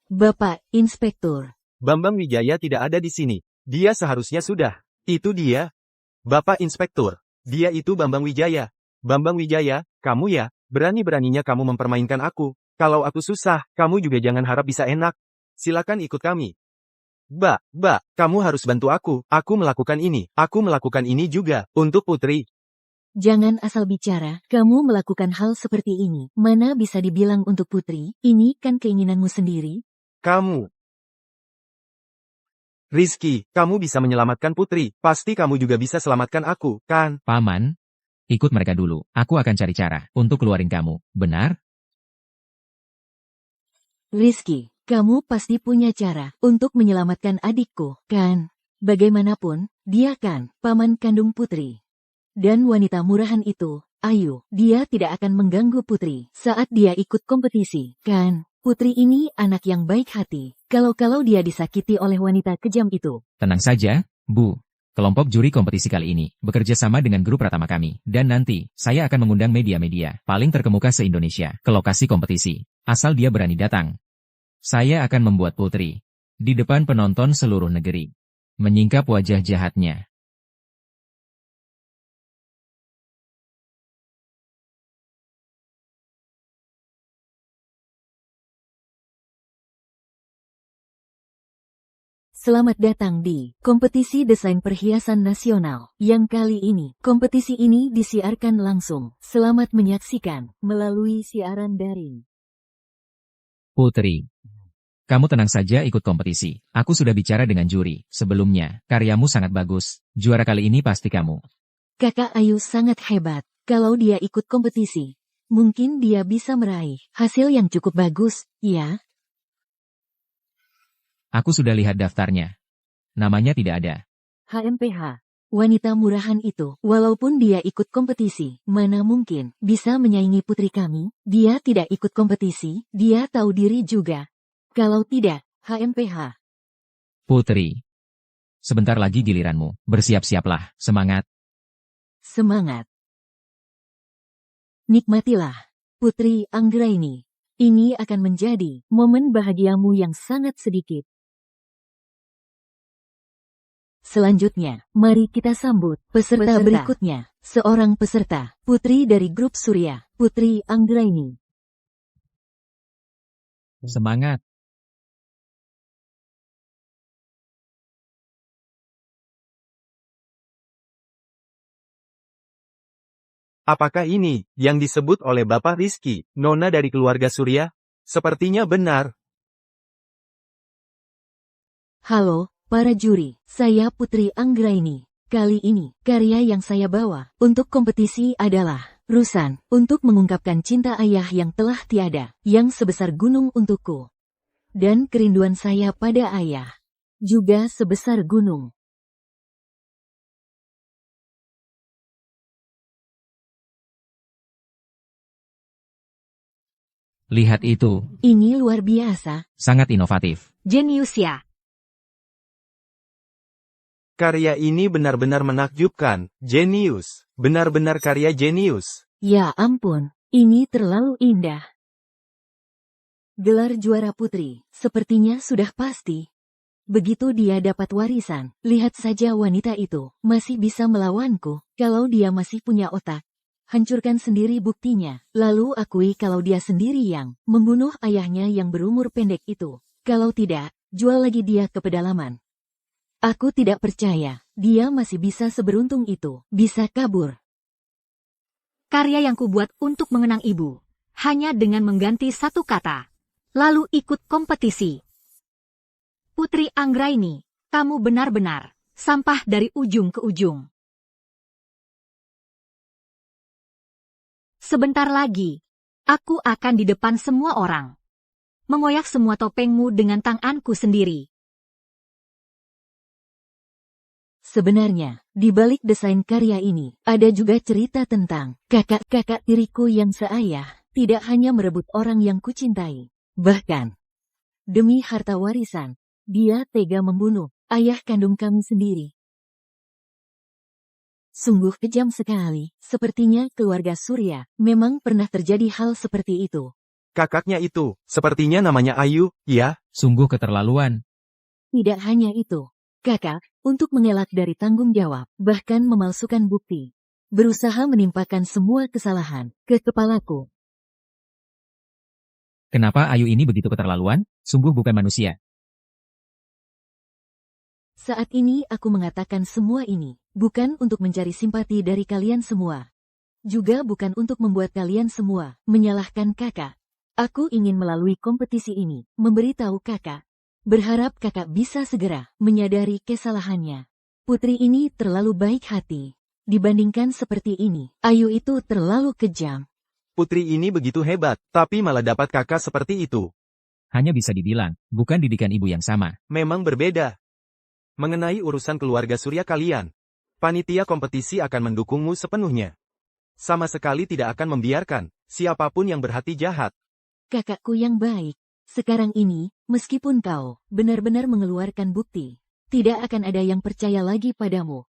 Bapak Inspektur. Bambang Wijaya tidak ada di sini. Dia seharusnya sudah. Itu dia. Bapak Inspektur. Dia itu Bambang Wijaya. Bambang Wijaya, kamu ya, berani-beraninya kamu mempermainkan aku. Kalau aku susah, kamu juga jangan harap bisa enak. Silakan ikut kami. Kamu harus bantu aku. Aku melakukan ini juga, untuk Putri. Jangan asal bicara, kamu melakukan hal seperti ini. Mana bisa dibilang untuk putri, ini kan keinginanmu sendiri. Kamu. Rizky, kamu bisa menyelamatkan putri. Pasti kamu juga bisa selamatkan aku, kan? Paman, ikut mereka dulu. Aku akan cari cara untuk keluarin kamu. Benar? Rizky, kamu pasti punya cara untuk menyelamatkan adikku, kan? Bagaimanapun, dia kan paman kandung putri. Dan wanita murahan itu, Ayu, dia tidak akan mengganggu putri saat dia ikut kompetisi, kan? Putri ini anak yang baik hati, kalau dia disakiti oleh wanita kejam itu. Tenang saja, Bu. Kelompok juri kompetisi kali ini bekerja sama dengan grup Pratama kami. Dan nanti, saya akan mengundang media-media paling terkemuka se-Indonesia ke lokasi kompetisi. Asal dia berani datang. Saya akan membuat putri di depan penonton seluruh negeri menyingkap wajah jahatnya. Selamat datang di kompetisi desain perhiasan nasional. Yang kali ini, kompetisi ini disiarkan langsung. Selamat menyaksikan melalui siaran daring. Putri, kamu tenang saja ikut kompetisi. Aku sudah bicara dengan juri sebelumnya. Karyamu sangat bagus. Juara kali ini pasti kamu. Kakak Ayu sangat hebat. Kalau dia ikut kompetisi, mungkin dia bisa meraih hasil yang cukup bagus, ya? Aku sudah lihat daftarnya. Namanya tidak ada. HMPH. Wanita murahan itu, walaupun dia ikut kompetisi, mana mungkin bisa menyaingi putri kami? Dia tidak ikut kompetisi, dia tahu diri juga. Kalau tidak, HMPH. Putri, sebentar lagi giliranmu. Bersiap-siaplah. Semangat. Semangat. Nikmatilah, Putri Anggraini. Ini akan menjadi momen bahagiamu yang sangat sedikit. Selanjutnya, mari kita sambut peserta berikutnya. Seorang peserta, putri dari grup Surya, Putri Anggraini. Semangat. Apakah ini yang disebut oleh Bapak Rizky, Nona dari keluarga Surya? Sepertinya benar. Halo, para juri, saya Putri Anggraini. Kali ini, karya yang saya bawa untuk kompetisi adalah Rusan, untuk mengungkapkan cinta ayah yang telah tiada, yang sebesar gunung untukku. Dan kerinduan saya pada ayah, juga sebesar gunung. Lihat itu. Ini luar biasa. Sangat inovatif. Jenius ya. Karya ini benar-benar menakjubkan. Jenius. Benar-benar karya jenius. Ya ampun, ini terlalu indah. Gelar juara putri, sepertinya sudah pasti. Begitu dia dapat warisan, lihat saja wanita itu, masih bisa melawanku, kalau dia masih punya otak. Hancurkan sendiri buktinya, lalu akui kalau dia sendiri yang membunuh ayahnya yang berumur pendek itu. Kalau tidak, jual lagi dia ke pedalaman. Aku tidak percaya, dia masih bisa seberuntung itu, bisa kabur. Karya yang kubuat untuk mengenang ibu, hanya dengan mengganti satu kata. Lalu ikut kompetisi. Putri Anggraini, kamu benar-benar sampah dari ujung ke ujung. Sebentar lagi, aku akan di depan semua orang. Mengoyak semua topengmu dengan tanganku sendiri. Sebenarnya, di balik desain karya ini, ada juga cerita tentang kakak-kakak tiriku yang seayah, tidak hanya merebut orang yang kucintai. Bahkan, demi harta warisan, dia tega membunuh ayah kandung kami sendiri. Sungguh kejam sekali, sepertinya keluarga Surya memang pernah terjadi hal seperti itu. Kakaknya itu, sepertinya namanya Ayu, ya? Sungguh keterlaluan. Tidak hanya itu, kakak, untuk mengelak dari tanggung jawab, bahkan memalsukan bukti. Berusaha menimpakan semua kesalahan ke kepalaku. Kenapa Ayu ini begitu keterlaluan? Sungguh bukan manusia. Saat ini aku mengatakan semua ini, bukan untuk mencari simpati dari kalian semua. Juga bukan untuk membuat kalian semua menyalahkan kakak. Aku ingin melalui kompetisi ini memberitahu kakak. Berharap kakak bisa segera menyadari kesalahannya. Putri ini terlalu baik hati. Dibandingkan seperti ini, Ayu itu terlalu kejam. Putri ini begitu hebat, tapi malah dapat kakak seperti itu. Hanya bisa dibilang, bukan didikan ibu yang sama. Memang berbeda. Mengenai urusan keluarga Surya kalian, panitia kompetisi akan mendukungmu sepenuhnya. Sama sekali tidak akan membiarkan siapapun yang berhati jahat. Kakakku yang baik, sekarang ini, meskipun kau benar-benar mengeluarkan bukti, tidak akan ada yang percaya lagi padamu.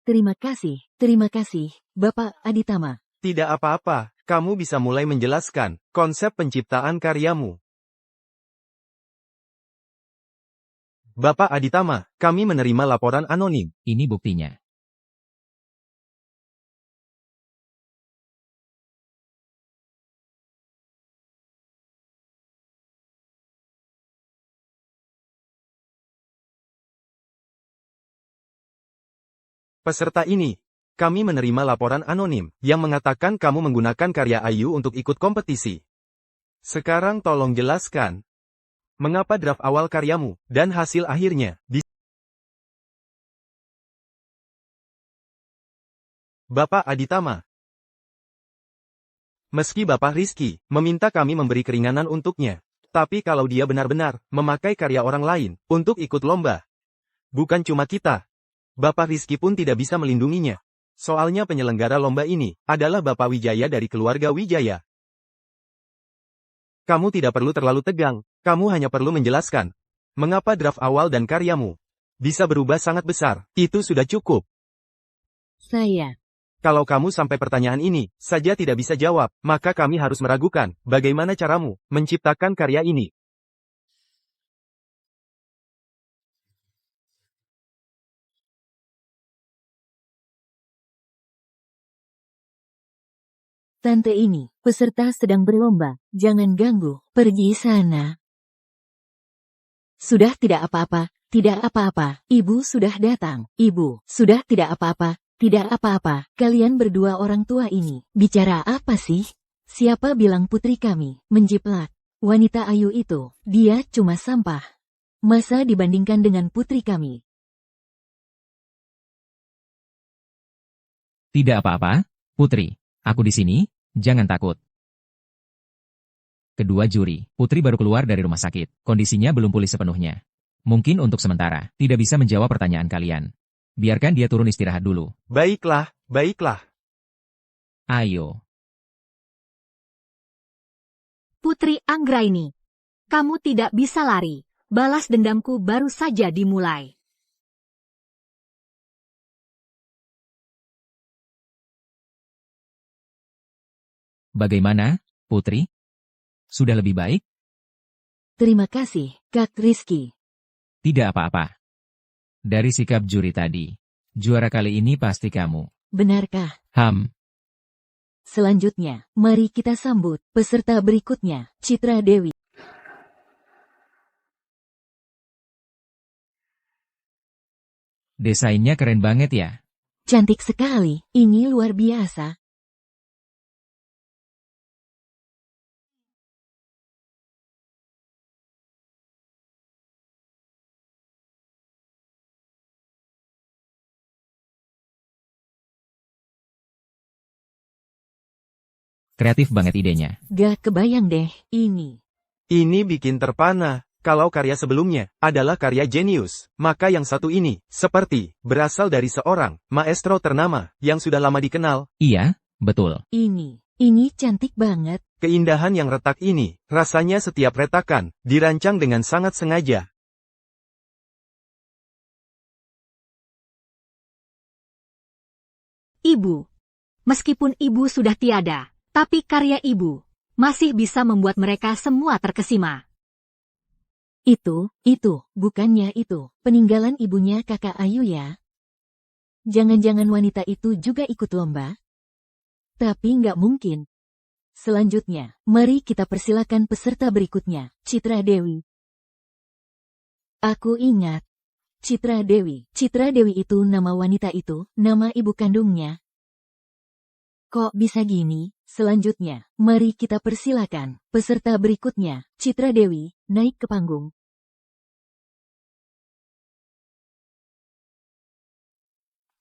Terima kasih, Bapak Aditama. Tidak apa-apa, kamu bisa mulai menjelaskan konsep penciptaan karyamu. Bapak Aditama, kami menerima laporan anonim. Ini buktinya. Peserta ini, kami menerima laporan anonim yang mengatakan kamu menggunakan karya Ayu untuk ikut kompetisi. Sekarang tolong jelaskan, mengapa draft awal karyamu dan hasil akhirnya Bapak Aditama. Meski Bapak Rizky meminta kami memberi keringanan untuknya, tapi kalau dia benar-benar memakai karya orang lain untuk ikut lomba, bukan cuma kita, Bapak Rizky pun tidak bisa melindunginya. Soalnya penyelenggara lomba ini adalah Bapak Wijaya dari keluarga Wijaya. Kamu tidak perlu terlalu tegang, kamu hanya perlu menjelaskan mengapa draft awal dan karyamu bisa berubah sangat besar, itu sudah cukup. Kalau kamu sampai pertanyaan ini saja tidak bisa jawab, maka kami harus meragukan bagaimana caramu menciptakan karya ini. Tante ini, peserta sedang berlomba, jangan ganggu, pergi sana. Sudah tidak apa-apa, Ibu sudah datang, Ibu, sudah tidak apa-apa, kalian berdua orang tua ini, bicara apa sih? Siapa bilang putri kami, menjiplak? Wanita Ayu itu, dia cuma sampah. Masa dibandingkan dengan putri kami? Tidak apa-apa, Putri. Aku di sini, jangan takut. Kedua juri, Putri baru keluar dari rumah sakit, kondisinya belum pulih sepenuhnya. Mungkin untuk sementara, tidak bisa menjawab pertanyaan kalian. Biarkan dia turun istirahat dulu. Baiklah, baiklah. Ayo. Putri Anggraini, kamu tidak bisa lari. Balas dendamku baru saja dimulai. Bagaimana, Putri? Sudah lebih baik? Terima kasih, Kak Rizky. Tidak apa-apa. Dari sikap juri tadi, juara kali ini pasti kamu. Benarkah? Selanjutnya, mari kita sambut peserta berikutnya, Citra Dewi. Desainnya keren banget ya. Cantik sekali, ini luar biasa. Kreatif banget idenya. Gak kebayang deh, ini. Ini bikin terpana. Kalau karya sebelumnya adalah karya jenius, maka yang satu ini, seperti, berasal dari seorang maestro ternama yang sudah lama dikenal. Iya, betul. Ini cantik banget. Keindahan yang retak ini, rasanya setiap retakan, dirancang dengan sangat sengaja. Ibu, meskipun ibu sudah tiada, tapi karya ibu masih bisa membuat mereka semua terkesima. Itu, bukannya itu, peninggalan ibunya kakak Ayu ya? Jangan-jangan wanita itu juga ikut lomba? Tapi nggak mungkin. Selanjutnya, mari kita persilakan peserta berikutnya, Citra Dewi. Aku ingat. Citra Dewi itu nama wanita itu, nama ibu kandungnya. Kok bisa gini? Selanjutnya, mari kita persilakan peserta berikutnya, Citra Dewi, naik ke panggung.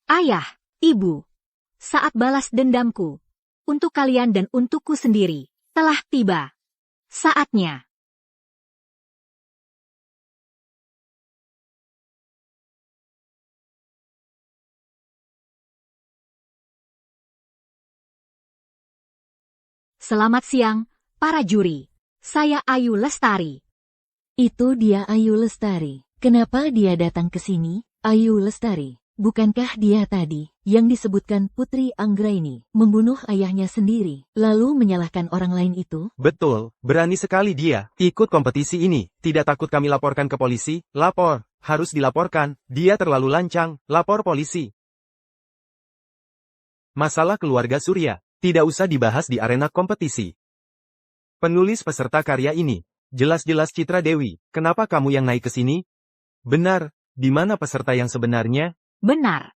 Ayah, Ibu, saat balas dendamku untuk kalian dan untukku sendiri telah tiba. Saatnya. Selamat siang, para juri. Saya Ayu Lestari. Itu dia Ayu Lestari. Kenapa dia datang ke sini? Ayu Lestari, bukankah dia tadi yang disebutkan Putri Anggraini membunuh ayahnya sendiri, lalu menyalahkan orang lain itu? Betul, berani sekali dia ikut kompetisi ini. Tidak takut kami laporkan ke polisi? Lapor, harus dilaporkan. Dia terlalu lancang, lapor polisi. Masalah keluarga Surya tidak usah dibahas di arena kompetisi. Penulis peserta karya ini, jelas-jelas Citra Dewi. Kenapa kamu yang naik ke sini? Benar, di mana peserta yang sebenarnya? Benar.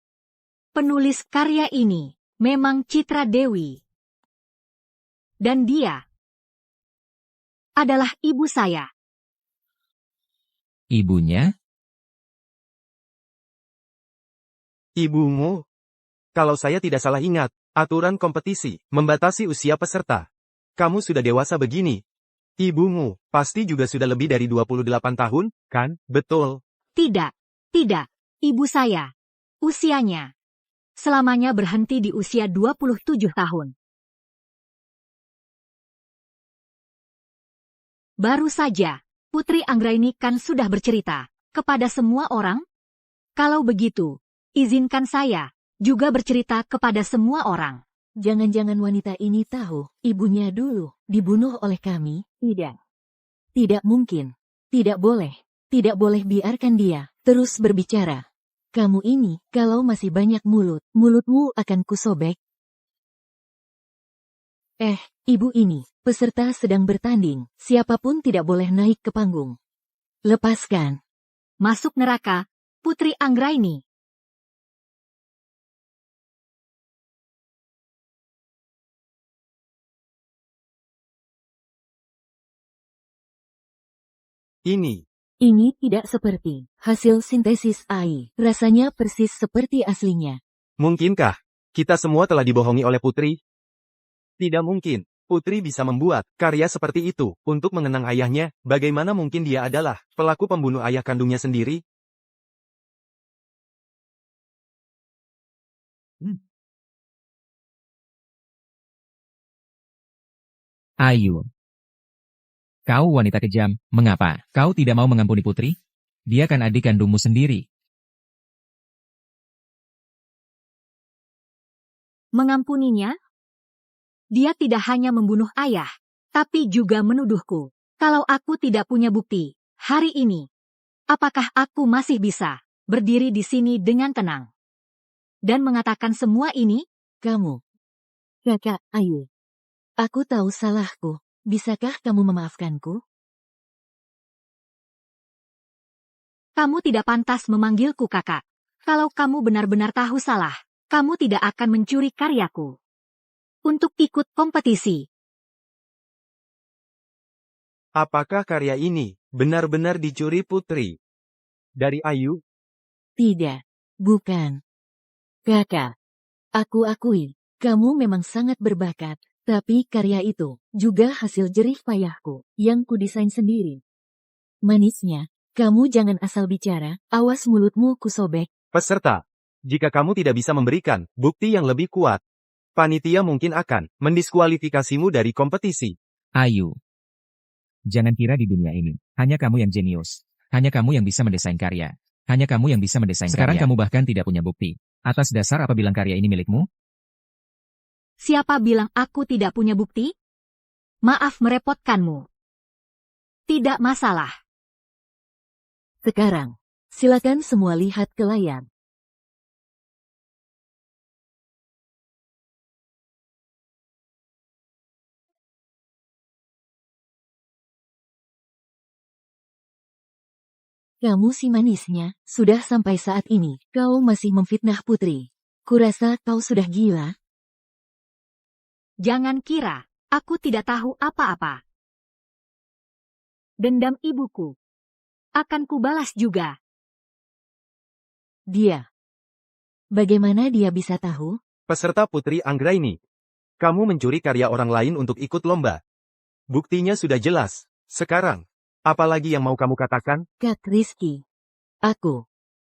Penulis karya ini memang Citra Dewi. Dan dia adalah ibu saya. Ibunya? Ibumu? Kalau saya tidak salah ingat, aturan kompetisi membatasi usia peserta. Kamu sudah dewasa begini. Ibumu pasti juga sudah lebih dari 28 tahun, kan? Betul. Tidak, ibu saya. Usianya selamanya berhenti di usia 27 tahun. Baru saja, Putri Anggraini kan sudah bercerita kepada semua orang. Kalau begitu, izinkan saya juga bercerita kepada semua orang. Jangan-jangan wanita ini tahu ibunya dulu dibunuh oleh kami? Tidak. Tidak mungkin. Tidak boleh. Tidak boleh biarkan dia terus berbicara. Kamu ini, kalau masih banyak mulut, mulutmu akan kusobek. Ibu ini, peserta sedang bertanding. Siapapun tidak boleh naik ke panggung. Lepaskan. Masuk neraka, Putri Anggraini. Ini tidak seperti hasil sintesis AI. Rasanya persis seperti aslinya. Mungkinkah kita semua telah dibohongi oleh Putri? Tidak mungkin. Putri bisa membuat karya seperti itu untuk mengenang ayahnya. Bagaimana mungkin dia adalah pelaku pembunuh ayah kandungnya sendiri? Ayu. Kau wanita kejam, mengapa kau tidak mau mengampuni Putri? Dia kan adik kandungmu sendiri. Mengampuninya? Dia tidak hanya membunuh ayah, tapi juga menuduhku. Kalau aku tidak punya bukti, hari ini, apakah aku masih bisa berdiri di sini dengan tenang dan mengatakan semua ini? Kamu. Kakak Ayu. Aku tahu salahku. Bisakah kamu memaafkanku? Kamu tidak pantas memanggilku kakak. Kalau kamu benar-benar tahu salah, kamu tidak akan mencuri karyaku untuk ikut kompetisi. Apakah karya ini benar-benar dicuri Putri dari Ayu? Tidak. Bukan. Kakak. Aku akui, kamu memang sangat berbakat. Tapi karya itu juga hasil jerih payahku yang kudesain sendiri. Manisnya, kamu jangan asal bicara, awas mulutmu kusobek. Peserta, jika kamu tidak bisa memberikan bukti yang lebih kuat, panitia mungkin akan mendiskualifikasimu dari kompetisi. Ayu. Jangan kira di dunia ini, hanya kamu yang jenius. Hanya kamu yang bisa mendesain karya. Hanya kamu yang bisa mendesain Sekarang karya. Kamu bahkan tidak punya bukti. Atas dasar apa bilang karya ini milikmu? Siapa bilang aku tidak punya bukti? Maaf merepotkanmu. Tidak masalah. Sekarang, silakan semua lihat ke layar. Kamu si manisnya, sudah sampai saat ini, kau masih memfitnah Putri. Kurasa kau sudah gila. Jangan kira aku tidak tahu apa-apa. Dendam ibuku akan kubalas juga. Dia. Bagaimana dia bisa tahu? Peserta Putri Anggraini. Kamu mencuri karya orang lain untuk ikut lomba. Buktinya sudah jelas. Sekarang, apalagi yang mau kamu katakan? Kak Rizky.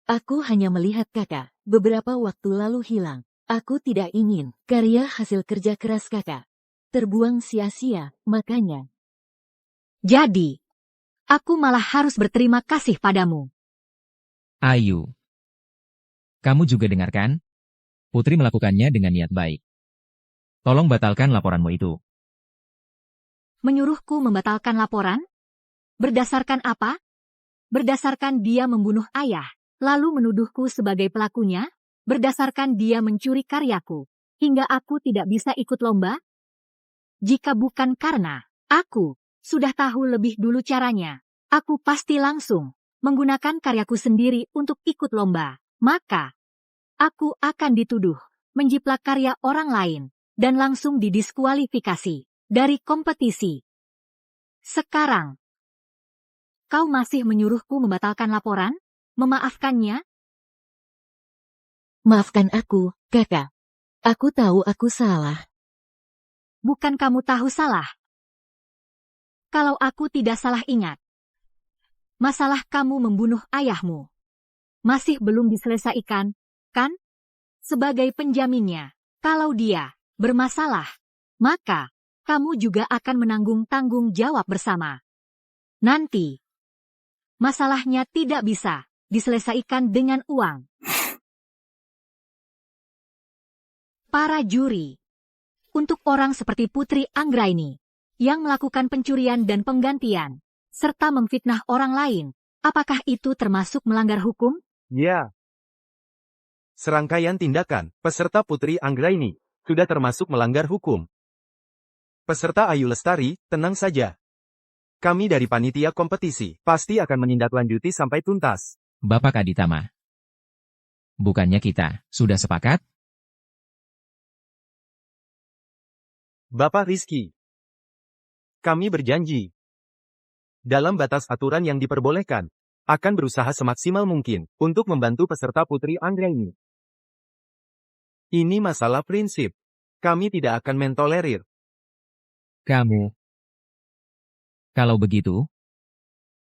Aku hanya melihat kakak beberapa waktu lalu hilang. Aku tidak ingin karya hasil kerja keras kakak terbuang sia-sia, makanya. Jadi, aku malah harus berterima kasih padamu. Ayu. Kamu juga dengarkan? Putri melakukannya dengan niat baik. Tolong batalkan laporanmu itu. Menyuruhku membatalkan laporan? Berdasarkan apa? Berdasarkan dia membunuh ayah, lalu menuduhku sebagai pelakunya? Berdasarkan dia mencuri karyaku, hingga aku tidak bisa ikut lomba? Jika bukan karena aku sudah tahu lebih dulu caranya, aku pasti langsung menggunakan karyaku sendiri untuk ikut lomba. Maka, aku akan dituduh menjiplak karya orang lain dan langsung didiskualifikasi dari kompetisi. Sekarang, kau masih menyuruhku membatalkan laporan? Memaafkannya? Maafkan aku, kakak. Aku tahu aku salah. Bukan kamu tahu salah. Kalau aku tidak salah ingat, masalah kamu membunuh ayahmu masih belum diselesaikan, kan? Sebagai penjaminnya, kalau dia bermasalah, maka kamu juga akan menanggung tanggung jawab bersama. Nanti, masalahnya tidak bisa diselesaikan dengan uang. Para juri, untuk orang seperti Putri Anggraini, yang melakukan pencurian dan penggantian, serta memfitnah orang lain, apakah itu termasuk melanggar hukum? Ya. Serangkaian tindakan peserta Putri Anggraini sudah termasuk melanggar hukum. Peserta Ayu Lestari, tenang saja. Kami dari panitia kompetisi pasti akan menindaklanjuti sampai tuntas. Bapak Aditama. Bukannya kita sudah sepakat? Bapak Rizky. Kami berjanji. Dalam batas aturan yang diperbolehkan, akan berusaha semaksimal mungkin untuk membantu peserta Putri Anggraini. Ini masalah prinsip. Kami tidak akan mentolerir. Kamu. Kalau begitu,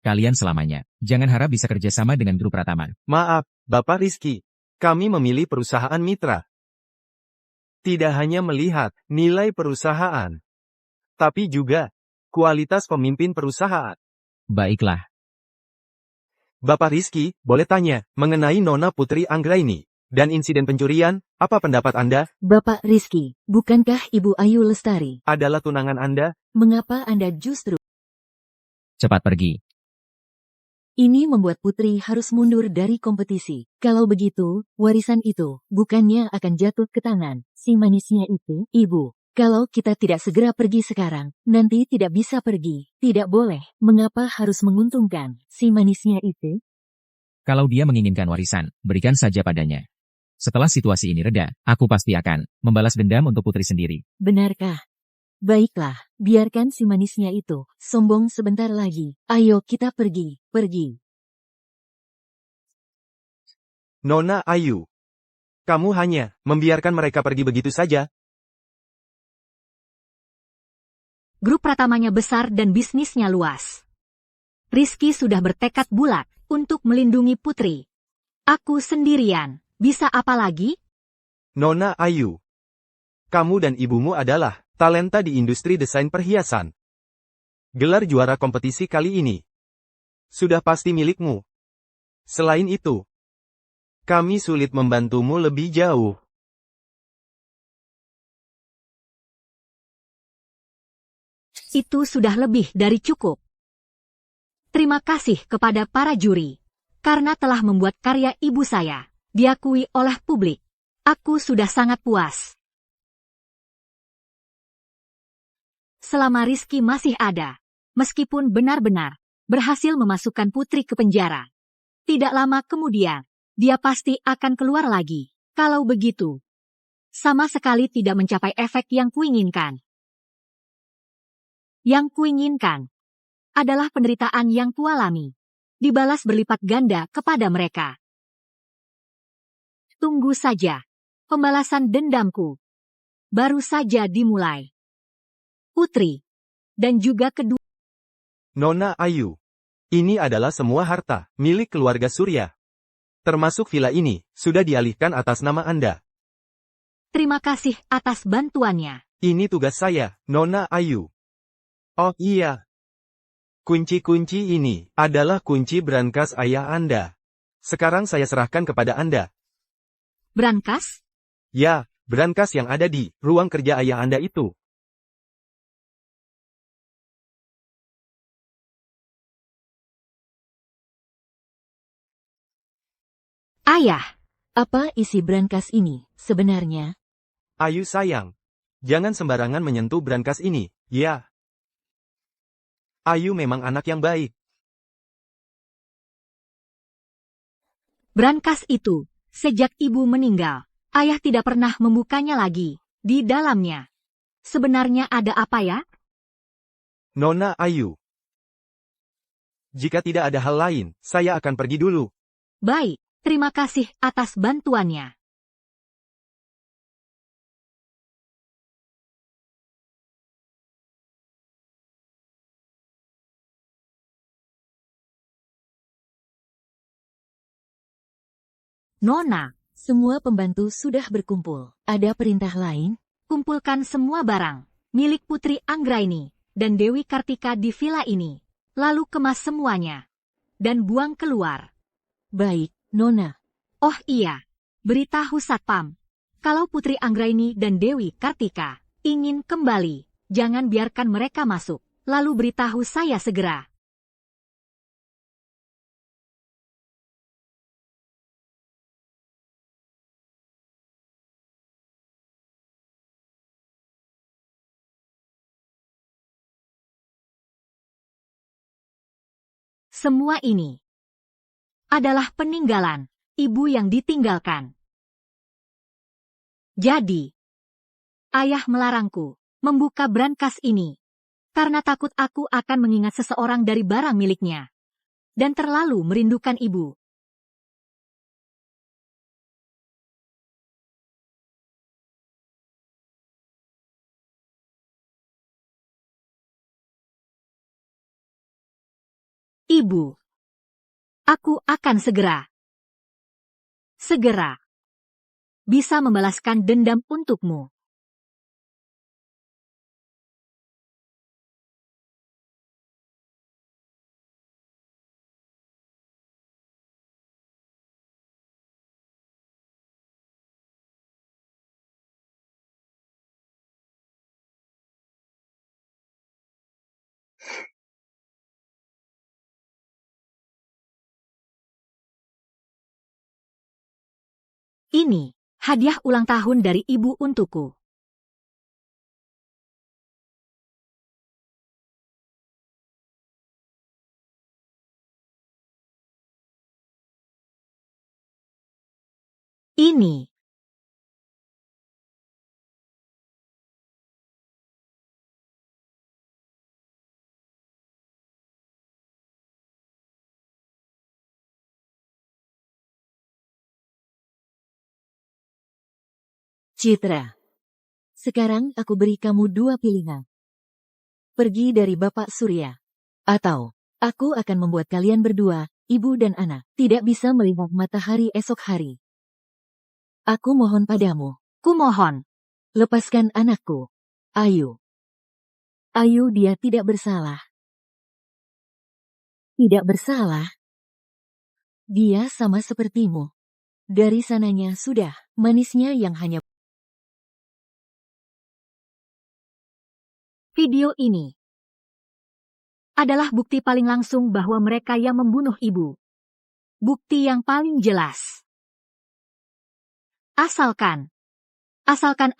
kalian selamanya. Jangan harap bisa kerjasama dengan grup Pratama. Maaf, Bapak Rizky. Kami memilih perusahaan mitra. Tidak hanya melihat nilai perusahaan, tapi juga kualitas pemimpin perusahaan. Baiklah. Bapak Rizky, boleh tanya mengenai Nona Putri Anggraini dan insiden pencurian, apa pendapat Anda? Bapak Rizky, bukankah Ibu Ayu Lestari Adalah tunangan Anda? mengapa Anda justru? Cepat pergi. Ini membuat Putri harus mundur dari kompetisi. Kalau begitu, warisan itu bukannya akan jatuh ke tangan si manisnya itu. Ibu, kalau kita tidak segera pergi sekarang, nanti tidak bisa pergi. Tidak boleh. Mengapa harus menguntungkan si manisnya itu? Kalau dia menginginkan warisan, berikan saja padanya. Setelah situasi ini reda, aku pasti akan membalas dendam untuk Putri sendiri. Benarkah? Baiklah, biarkan si manisnya itu sombong sebentar lagi. Ayo kita pergi, pergi. Nona Ayu. Kamu hanya membiarkan mereka pergi begitu saja? Grup Pratamanya besar dan bisnisnya luas. Rizky sudah bertekad bulat untuk melindungi Putri. Aku sendirian, bisa apa lagi? Nona Ayu. Kamu dan ibumu adalah talenta di industri desain perhiasan. Gelar juara kompetisi kali ini sudah pasti milikmu. Selain itu, kami sulit membantumu lebih jauh. Itu sudah lebih dari cukup. Terima kasih kepada para juri, karena telah membuat karya ibu saya diakui oleh publik. Aku sudah sangat puas. Selama Rizky masih ada, meskipun benar-benar berhasil memasukkan Putri ke penjara, tidak lama kemudian, dia pasti akan keluar lagi. Kalau begitu, sama sekali tidak mencapai efek yang kuinginkan. Yang kuinginkan adalah penderitaan yang kualami, dibalas berlipat ganda kepada mereka. Tunggu saja, pembalasan dendamku baru saja dimulai. Putri, dan juga kedua. Nona Ayu. Ini adalah semua harta milik keluarga Surya. Termasuk villa ini, sudah dialihkan atas nama Anda. Terima kasih atas bantuannya. Ini tugas saya, Nona Ayu. Oh iya. Kunci-kunci ini adalah kunci brankas ayah Anda. Sekarang saya serahkan kepada Anda. Brankas? Ya, brankas yang ada di ruang kerja ayah Anda itu. Ayah, Apa isi brankas ini sebenarnya? Ayu sayang. Jangan sembarangan menyentuh brankas ini, ya. Ayu memang anak yang baik. brankas itu, sejak ibu meninggal, ayah tidak pernah membukanya lagi. Di dalamnya, sebenarnya ada apa ya? Nona Ayu. Jika tidak ada hal lain, saya akan pergi dulu. Baik, terima kasih atas bantuannya. Nona, Semua pembantu sudah berkumpul. Ada perintah lain? kumpulkan semua barang milik Putri Anggraini dan Dewi Kartika di villa ini. Lalu kemas semuanya dan buang keluar. Baik, Nona. Oh iya, beritahu Satpam. Kalau Putri Anggraini dan Dewi Kartika ingin kembali, jangan biarkan mereka masuk. Lalu beritahu saya segera. Semua ini adalah peninggalan ibu yang ditinggalkan. Jadi, ayah melarangku membuka brankas ini karena takut aku akan mengingat seseorang dari barang miliknya dan terlalu merindukan ibu. Ibu, aku akan segera bisa membalaskan dendam untukmu. Ini hadiah ulang tahun dari ibu untukku. Ini Citra. Sekarang aku beri kamu dua pilihan. Pergi dari Bapak Surya. Atau, aku akan membuat kalian berdua, ibu dan anak, tidak bisa melihat matahari esok hari. Aku mohon padamu, kumohon. lepaskan anakku. Ayu. Ayu dia tidak bersalah. Tidak bersalah. Dia sama sepertimu. Dari sananya sudah, manisnya yang hanya. Video ini adalah bukti paling langsung bahwa mereka yang membunuh ibu. Bukti yang paling jelas. Asalkan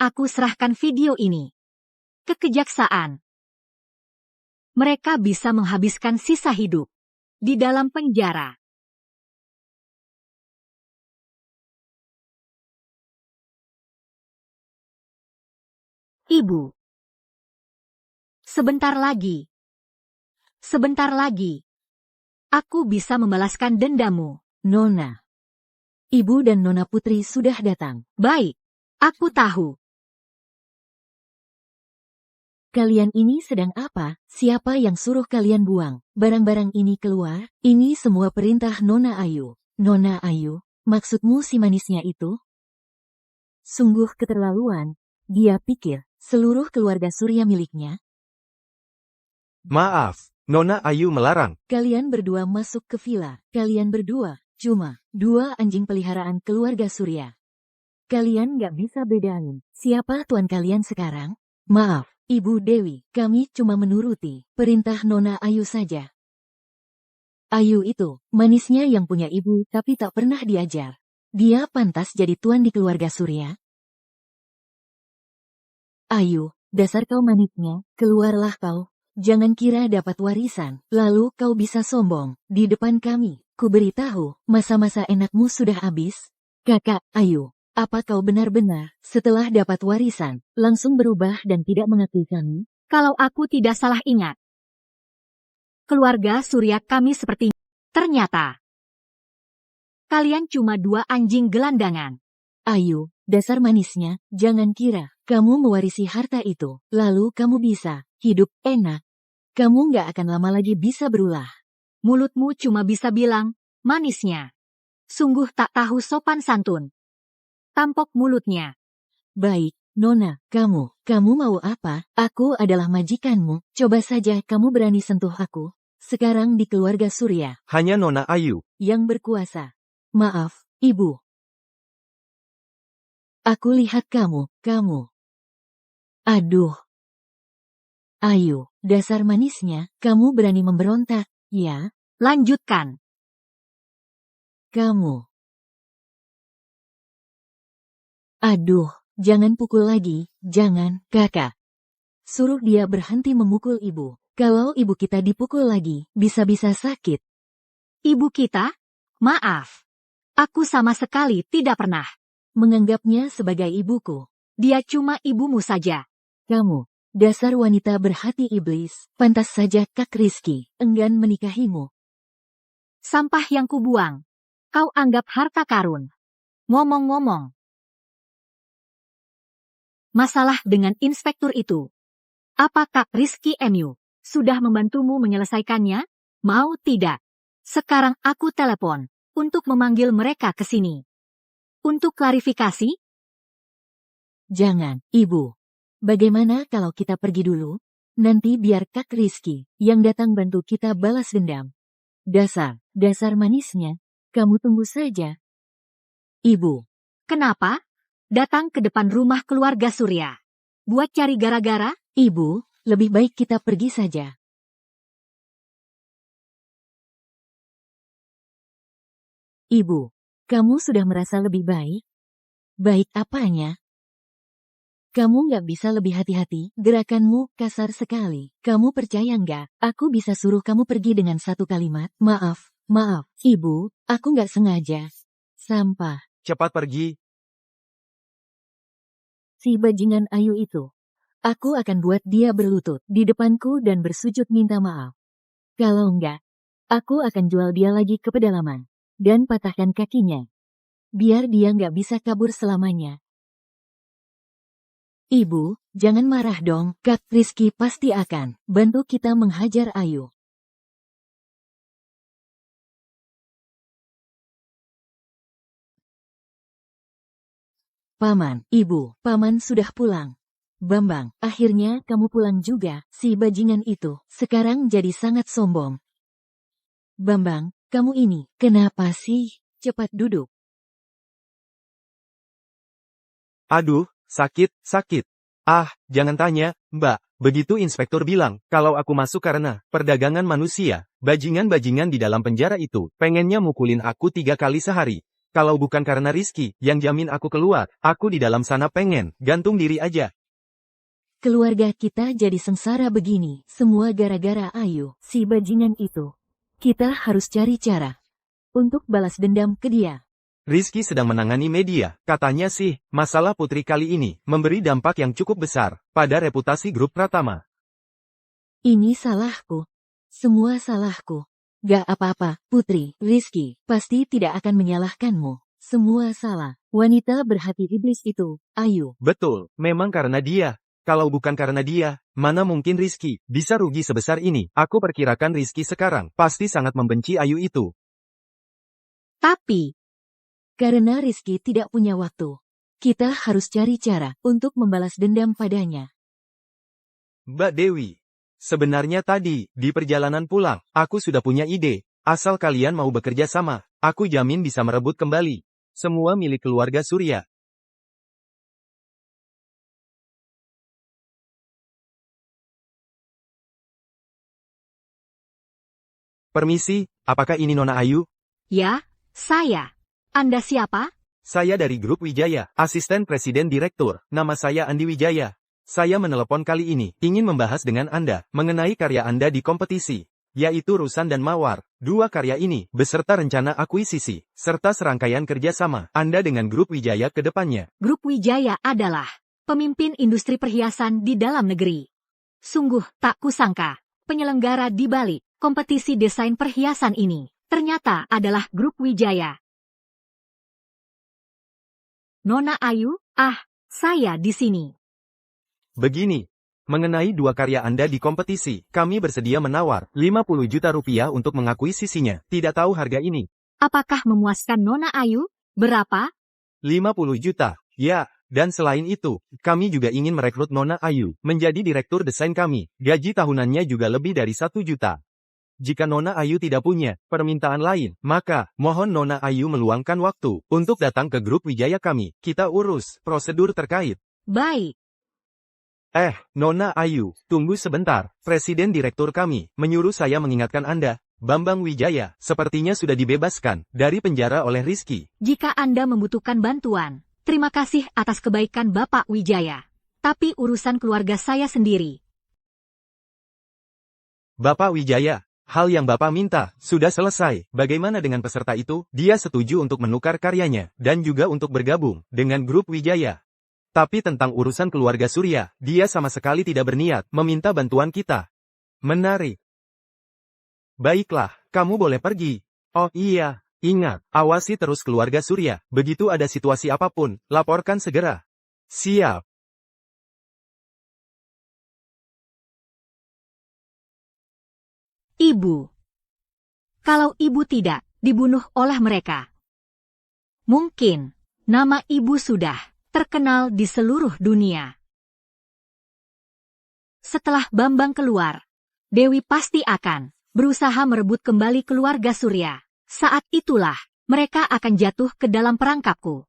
aku serahkan video ini ke kejaksaan, mereka bisa menghabiskan sisa hidup di dalam penjara. Ibu. Sebentar lagi. Sebentar lagi. Aku bisa membalaskan dendammu. Nona. Ibu dan Nona Putri sudah datang. Baik. Aku tahu. Kalian ini sedang apa? Siapa yang suruh kalian buang barang-barang ini keluar? Ini semua perintah Nona Ayu. Nona Ayu, maksudmu si manisnya itu? Sungguh keterlaluan. Dia pikir seluruh keluarga Surya miliknya. Maaf, Nona Ayu melarang. Kalian berdua masuk ke villa. Kalian berdua cuma dua anjing peliharaan keluarga Surya. Kalian gak bisa bedain siapa tuan kalian sekarang? Maaf, Ibu Dewi, kami cuma menuruti perintah Nona Ayu saja. Ayu itu manisnya yang punya ibu tapi tak pernah diajar. Dia pantas jadi tuan di keluarga Surya. Ayu, dasar kau manisnya, keluarlah kau. Jangan kira dapat warisan, lalu kau bisa sombong di depan kami. Ku beritahu, masa-masa enakmu sudah habis. Kakak, Ayu, apa kau benar-benar setelah dapat warisan langsung berubah dan tidak mengakui kami? Kalau aku tidak salah ingat, keluarga Surya kami seperti ternyata kalian cuma dua anjing gelandangan. Ayu, dasar manisnya, jangan kira kamu mewarisi harta itu, lalu kamu bisa hidup enak. Kamu nggak akan lama lagi bisa berulah. Mulutmu cuma bisa bilang, manisnya. Sungguh tak tahu sopan santun. Tampok mulutnya. Baik, Nona, kamu mau apa? Aku adalah majikanmu, coba saja kamu berani sentuh aku. Sekarang di keluarga Surya. Hanya Nona Ayu yang berkuasa. Maaf, Ibu. Aku lihat kamu. Aduh. Ayu, dasar manisnya, kamu berani memberontak, ya? Lanjutkan. Kamu. Aduh, jangan pukul lagi, jangan, kakak. Suruh dia berhenti memukul ibu. Kalau ibu kita dipukul lagi, bisa-bisa sakit. Ibu kita? Maaf. Aku sama sekali tidak pernah menganggapnya sebagai ibuku. Dia cuma ibumu saja. Kamu, dasar wanita berhati iblis, pantas saja Kak Rizky enggan menikahimu. Sampah yang kubuang. Kau anggap harta karun. Ngomong-ngomong. Masalah dengan inspektur itu. Apa Kak Rizky MU sudah membantumu menyelesaikannya? Mau tidak? Sekarang aku telepon untuk memanggil mereka ke sini. Untuk klarifikasi? Jangan, Ibu. Bagaimana kalau kita pergi dulu? Nanti biar Kak Rizky yang datang bantu kita balas dendam. Dasar manisnya. Kamu tunggu saja. Ibu. Kenapa? Datang ke depan rumah keluarga Surya. Buat cari gara-gara? Ibu, lebih baik kita pergi saja. Ibu, kamu sudah merasa lebih baik? Baik apanya? Kamu nggak bisa lebih hati-hati, gerakanmu kasar sekali. Kamu percaya nggak? Aku bisa suruh kamu pergi dengan satu kalimat. Maaf, Ibu, aku nggak sengaja. Sampah. cepat pergi. Si bajingan Ayu itu. Aku akan buat dia berlutut di depanku dan bersujud minta maaf. Kalau enggak, aku akan jual dia lagi ke pedalaman. Dan patahkan kakinya. Biar dia nggak bisa kabur selamanya. Ibu, jangan marah dong. Kak Rizky pasti akan bantu kita menghajar Ayu. Paman, Ibu, Paman sudah pulang. Bambang, akhirnya kamu pulang juga. Si bajingan itu sekarang jadi sangat sombong. Bambang, kamu ini, kenapa sih? Cepat duduk. Aduh, sakit. Ah, jangan tanya, Mbak. Begitu inspektur bilang, kalau aku masuk karena perdagangan manusia, bajingan-bajingan di dalam penjara itu, pengennya mukulin aku 3 kali sehari. Kalau bukan karena Rizky, yang jamin aku keluar, aku di dalam sana pengen gantung diri aja. Keluarga kita jadi sengsara begini, semua gara-gara Ayu, si bajingan itu. Kita harus cari cara untuk balas dendam ke dia. Rizky sedang menangani media. Katanya sih, masalah Putri kali ini memberi dampak yang cukup besar pada reputasi grup Pratama. Ini salahku. Semua salahku. Gak apa-apa, Putri. Rizky pasti tidak akan menyalahkanmu. Semua salah. Wanita berhati iblis itu, Ayu. Betul, memang karena dia. Kalau bukan karena dia, mana mungkin Rizky bisa rugi sebesar ini. Aku perkirakan Rizky sekarang pasti sangat membenci Ayu itu. Tapi, Karena Rizky tidak punya waktu. Kita harus cari cara untuk membalas dendam padanya. Mbak Dewi, sebenarnya tadi, di perjalanan pulang, aku sudah punya ide. Asal kalian mau bekerja sama, aku jamin bisa merebut kembali semua milik keluarga Surya. Permisi, apakah ini Nona Ayu? ya, saya. Anda siapa? Saya dari Grup Wijaya, Asisten Presiden Direktur. Nama saya Andi Wijaya. Saya menelepon kali ini, ingin membahas dengan Anda, mengenai karya Anda di kompetisi, yaitu Rusan dan Mawar. Dua karya ini, beserta rencana akuisisi, serta serangkaian kerjasama Anda dengan Grup Wijaya ke depannya. Grup Wijaya adalah pemimpin industri perhiasan di dalam negeri. Sungguh tak kusangka, penyelenggara di balik kompetisi desain perhiasan ini ternyata adalah Grup Wijaya. Nona Ayu, saya di sini. Begini, mengenai dua karya Anda di kompetisi, kami bersedia menawar 50 juta rupiah untuk mengakuisisinya. Tidak tahu harga ini. Apakah memuaskan Nona Ayu? Berapa? 50 juta. Ya, dan selain itu, kami juga ingin merekrut Nona Ayu menjadi direktur desain kami. Gaji tahunannya juga lebih dari 1 juta. Jika Nona Ayu tidak punya permintaan lain, maka mohon Nona Ayu meluangkan waktu untuk datang ke Grup Wijaya kami. Kita urus prosedur terkait. Baik. Nona Ayu, tunggu sebentar. Presiden Direktur kami menyuruh saya mengingatkan Anda. Bambang Wijaya sepertinya sudah dibebaskan dari penjara oleh Rizky. Jika Anda membutuhkan bantuan, terima kasih atas kebaikan Bapak Wijaya. Tapi urusan keluarga saya sendiri. Bapak Wijaya, hal yang Bapak minta sudah selesai. Bagaimana dengan peserta itu? Dia setuju untuk menukar karyanya dan juga untuk bergabung dengan Grup Wijaya. Tapi tentang urusan keluarga Surya, dia sama sekali tidak berniat meminta bantuan kita. Menarik. Baiklah, kamu boleh pergi. Oh iya, ingat, awasi terus keluarga Surya. Begitu ada situasi apapun, laporkan segera. Siap. Ibu. Kalau ibu tidak dibunuh oleh mereka, mungkin nama ibu sudah terkenal di seluruh dunia. Setelah Bambang keluar, Dewi pasti akan berusaha merebut kembali keluarga Surya. Saat itulah mereka akan jatuh ke dalam perangkapku.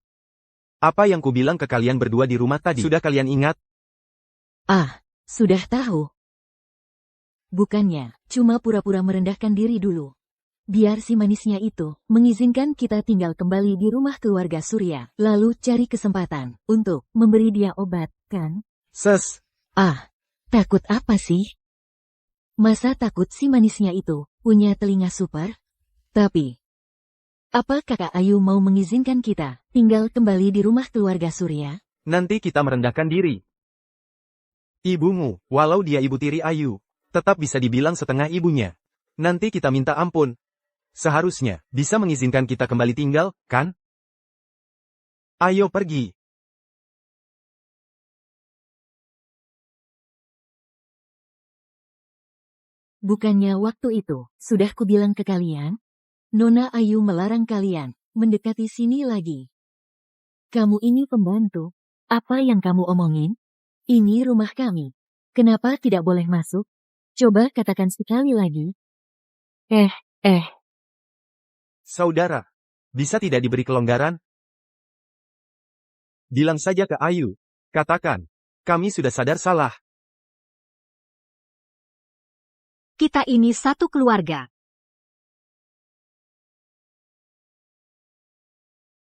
Apa yang kubilang ke kalian berdua di rumah tadi? Sudah kalian ingat? Sudah tahu. Bukannya cuma pura-pura merendahkan diri dulu. Biar si manisnya itu mengizinkan kita tinggal kembali di rumah keluarga Surya, lalu cari kesempatan untuk memberi dia obat, kan? Takut apa sih? Masa takut si manisnya itu punya telinga super? Tapi, apa kakak Ayu mau mengizinkan kita tinggal kembali di rumah keluarga Surya? Nanti kita merendahkan diri. Ibumu, walau dia ibu tiri Ayu, tetap bisa dibilang setengah ibunya. Nanti kita minta ampun. Seharusnya bisa mengizinkan kita kembali tinggal, kan? Ayo pergi. Bukannya waktu itu sudah kubilang ke kalian? Nona Ayu melarang kalian mendekati sini lagi. Kamu ini pembantu. Apa yang kamu omongin? Ini rumah kami. Kenapa tidak boleh masuk? Coba katakan sekali lagi. Saudara, bisa tidak diberi kelonggaran? Bilang saja ke Ayu. Katakan, kami sudah sadar salah. Kita ini satu keluarga.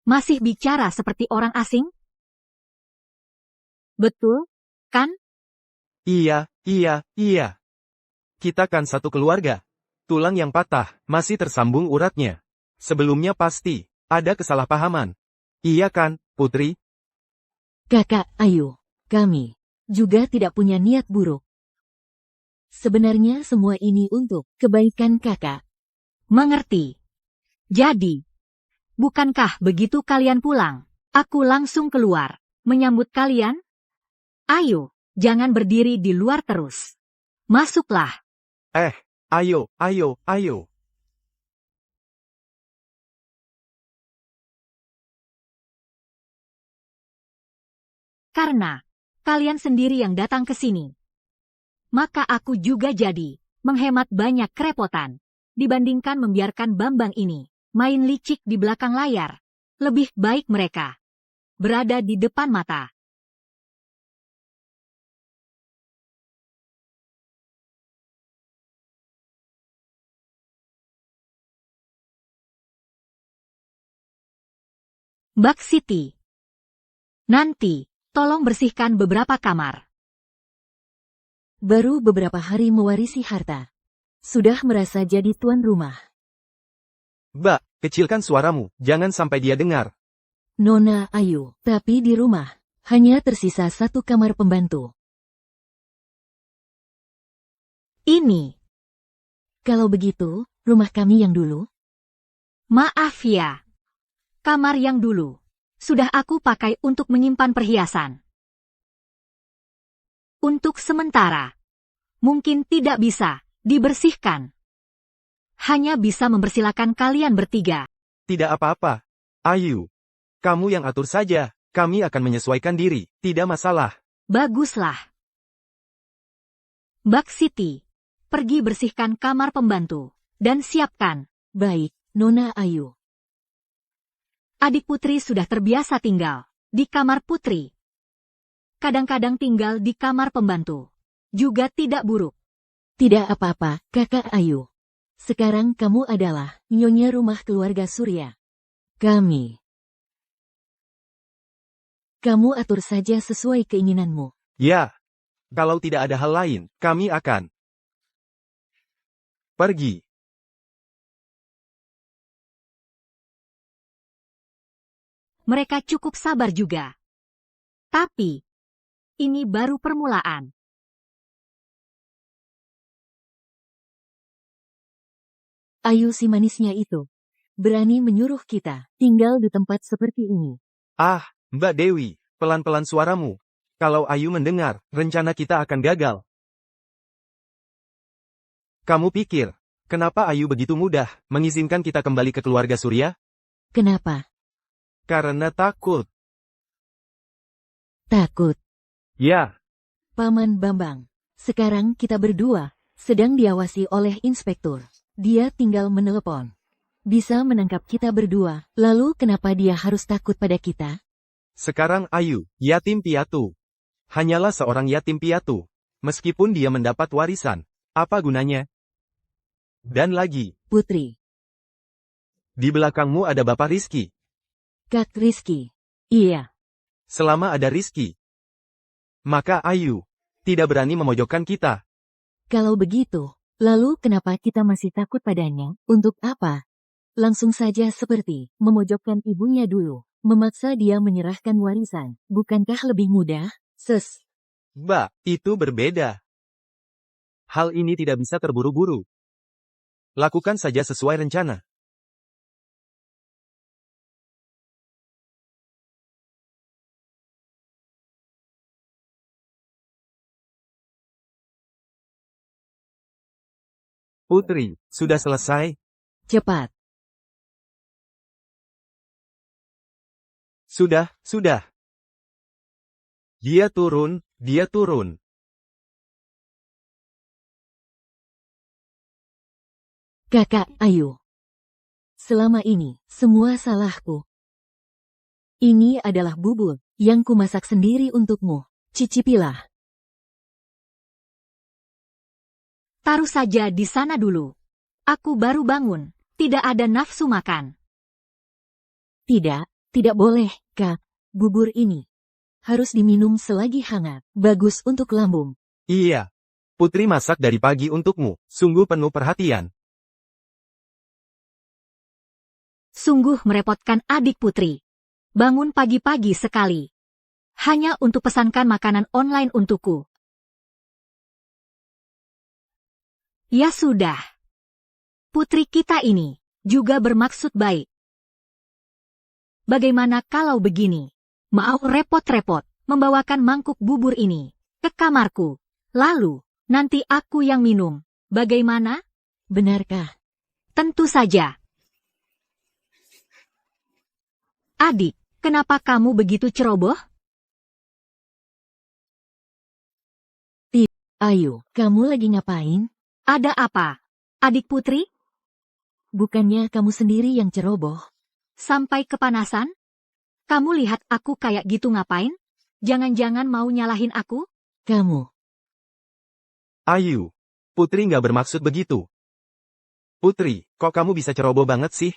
Masih bicara seperti orang asing? Betul, kan? Iya. Kita kan satu keluarga. Tulang yang patah, masih tersambung uratnya. Sebelumnya pasti, Ada kesalahpahaman. Iya kan, Putri? Kakak Ayu, kami juga tidak punya niat buruk. Sebenarnya semua ini untuk kebaikan kakak. Mengerti. Jadi, bukankah begitu kalian pulang? Aku langsung keluar, menyambut kalian? Ayo, jangan berdiri di luar terus. Masuklah. Ayo, ayo, ayo. Karena kalian sendiri yang datang ke sini. Maka aku juga jadi menghemat banyak kerepotan dibandingkan membiarkan Bambang ini main licik di belakang layar. Lebih baik mereka berada di depan mata. Mbak Siti, nanti tolong bersihkan beberapa kamar. Baru beberapa hari mewarisi harta. Sudah merasa jadi tuan rumah. Mbak, kecilkan suaramu, jangan sampai dia dengar. Nona Ayu, tapi di rumah hanya tersisa satu kamar pembantu. Ini, Kalau begitu, rumah kami yang dulu. maaf ya. Kamar yang dulu sudah aku pakai untuk menyimpan perhiasan. Untuk sementara, mungkin tidak bisa dibersihkan. Hanya bisa mempersilakan kalian bertiga. Tidak apa-apa. Ayu, kamu yang atur saja. Kami akan menyesuaikan diri, tidak masalah. Baguslah. Mbak Siti, pergi bersihkan kamar pembantu dan siapkan. Baik, Nona Ayu. Adik Putri sudah terbiasa tinggal di kamar Putri. Kadang-kadang tinggal di kamar pembantu. Juga tidak buruk. Tidak apa-apa, Kakak Ayu. Sekarang kamu adalah nyonya rumah keluarga Surya. Kamu atur saja sesuai keinginanmu. Ya, kalau tidak ada hal lain, kami akan pergi. Mereka cukup sabar juga. Tapi, ini baru permulaan. Ayu si manisnya itu berani menyuruh kita tinggal di tempat seperti ini. Ah, Mbak Dewi, pelan-pelan suaramu. Kalau Ayu mendengar, rencana kita akan gagal. Kamu pikir, kenapa Ayu begitu mudah mengizinkan kita kembali ke keluarga Surya? Kenapa? Karena takut. Takut. Ya, Paman Bambang. Sekarang kita berdua sedang diawasi oleh inspektur. Dia tinggal menelepon. Bisa menangkap kita berdua. Lalu kenapa dia harus takut pada kita? sekarang Ayu, yatim piatu. Hanyalah seorang yatim piatu. Meskipun dia mendapat warisan, apa gunanya? Dan lagi, Putri. di belakangmu ada Bapak Rizky. Kak Rizky. Iya. Selama ada Rizky, maka Ayu tidak berani memojokkan kita. Kalau begitu, lalu kenapa kita masih takut padanya? Untuk apa? Langsung saja seperti memojokkan ibunya dulu. Memaksa dia menyerahkan warisan. Bukankah lebih mudah? Mbak, itu berbeda. Hal ini tidak bisa terburu-buru. Lakukan saja sesuai rencana. Putri, sudah selesai? Cepat. Sudah. Dia turun. Kakak Ayu. Selama ini, semua salahku. Ini adalah bubur yang kumasak sendiri untukmu. Cicipilah. Taruh saja di sana dulu. Aku baru bangun. Tidak ada nafsu makan. Tidak boleh, Kak. Bubur ini harus diminum selagi hangat. Bagus untuk lambung. Iya. Putri masak dari pagi untukmu. Sungguh penuh perhatian. Sungguh merepotkan adik putri. Bangun pagi-pagi sekali. Hanya untuk pesankan makanan online untukku. Ya sudah. Putri kita ini juga bermaksud baik. Bagaimana kalau begini? Mau repot-repot membawakan mangkuk bubur ini ke kamarku. Lalu, nanti aku yang minum. Bagaimana? Benarkah? Tentu saja. Adik, kenapa kamu begitu ceroboh? Ayu, kamu lagi ngapain? Ada apa? Adik putri? Bukannya kamu sendiri yang ceroboh? Sampai kepanasan? Kamu lihat aku kayak gitu ngapain? Jangan-jangan mau nyalahin aku? Kamu. Ayu. Putri nggak bermaksud begitu. Putri, kok kamu bisa ceroboh banget sih?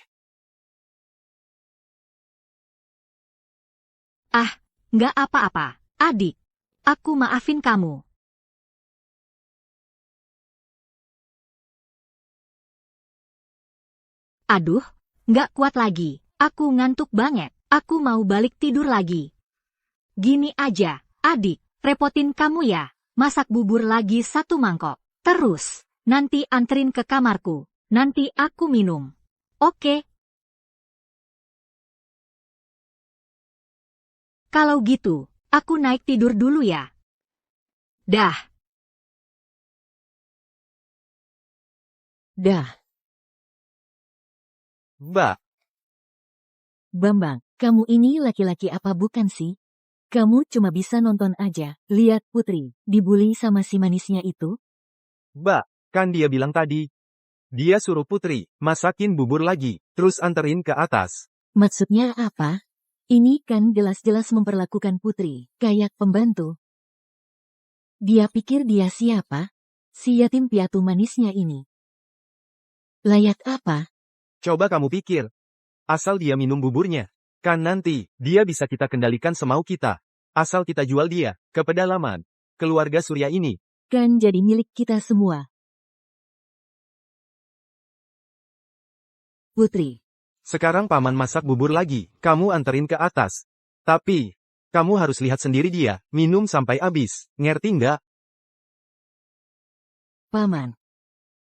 Ah, nggak apa-apa. Adik, aku maafin kamu. Aduh, nggak kuat lagi. Aku ngantuk banget. Aku mau balik tidur lagi. Gini aja, adik, repotin kamu ya. Masak bubur lagi 1 mangkok. Terus, nanti anterin ke kamarku. Nanti aku minum. Oke? Kalau gitu, aku naik tidur dulu ya. Dah. Dah. Mbak, Bambang, kamu ini laki-laki apa bukan sih? Kamu cuma bisa nonton aja. Lihat Putri, dibully sama si manisnya itu. Mbak, kan dia bilang tadi. Dia suruh Putri masakin bubur lagi, terus anterin ke atas. Maksudnya apa? Ini kan jelas-jelas memperlakukan Putri kayak pembantu. Dia pikir dia siapa? Si yatim piatu manisnya ini. Layak apa? Coba kamu pikir. Asal dia minum buburnya. Kan nanti, dia bisa kita kendalikan semau kita. Asal kita jual dia ke pedalaman. Keluarga Surya ini. Kan jadi milik kita semua. Putri, Sekarang paman masak bubur lagi, kamu anterin ke atas. Tapi, kamu harus lihat sendiri dia, minum sampai habis. Ngerti nggak? Paman.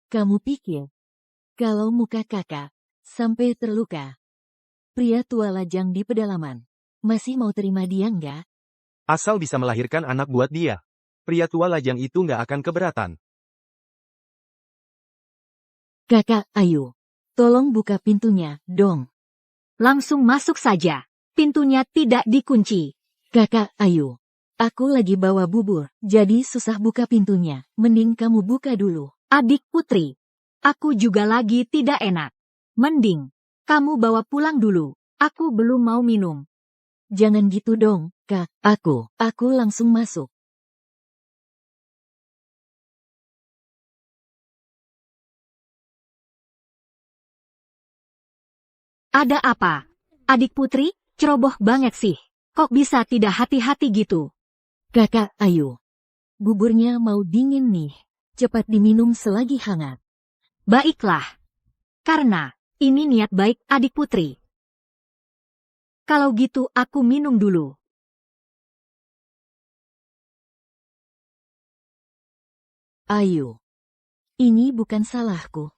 Kamu pikir, kalau muka kakak, sampai terluka. Pria tua lajang di pedalaman. Masih mau terima dia nggak? Asal bisa melahirkan anak buat dia. Pria tua lajang itu nggak akan keberatan. Kakak, ayo. Tolong buka pintunya, dong. Langsung masuk saja. Pintunya tidak dikunci. Kakak, ayo. Aku lagi bawa bubur, jadi susah buka pintunya. Mending kamu buka dulu. Adik putri. Aku juga lagi tidak enak. Mending, kamu bawa pulang dulu. Aku belum mau minum. Jangan gitu dong, Kak. Aku langsung masuk. Ada apa? Adik putri, ceroboh banget sih. Kok bisa tidak hati-hati gitu? Kakak, ayo. Buburnya mau dingin nih. Cepat diminum selagi hangat. Baiklah. Karena, ini niat baik adik putri. Kalau gitu aku minum dulu. Ayo. Ini bukan salahku.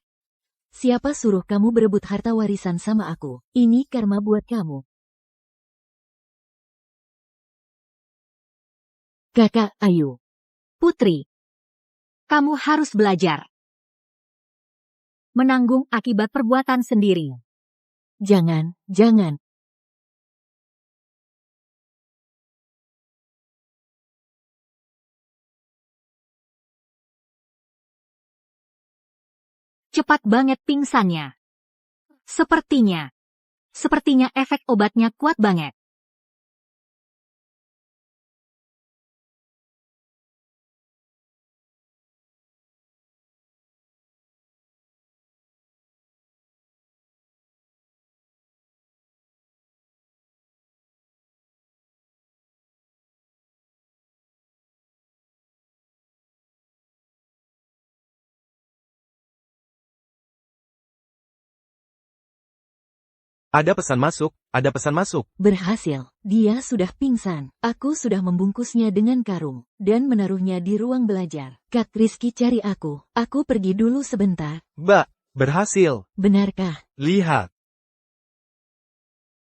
Siapa suruh kamu berebut harta warisan sama aku? Ini karma buat kamu. Kakak, ayo. Putri, kamu harus belajar menanggung akibat perbuatan sendiri. Jangan. Cepat banget pingsannya. Sepertinya efek obatnya kuat banget. Ada pesan masuk, ada pesan masuk. Berhasil. Dia sudah pingsan. Aku sudah membungkusnya dengan karung dan menaruhnya di ruang belajar. Kak Rizky cari aku. Aku pergi dulu sebentar. Mbak, berhasil. Benarkah? Lihat.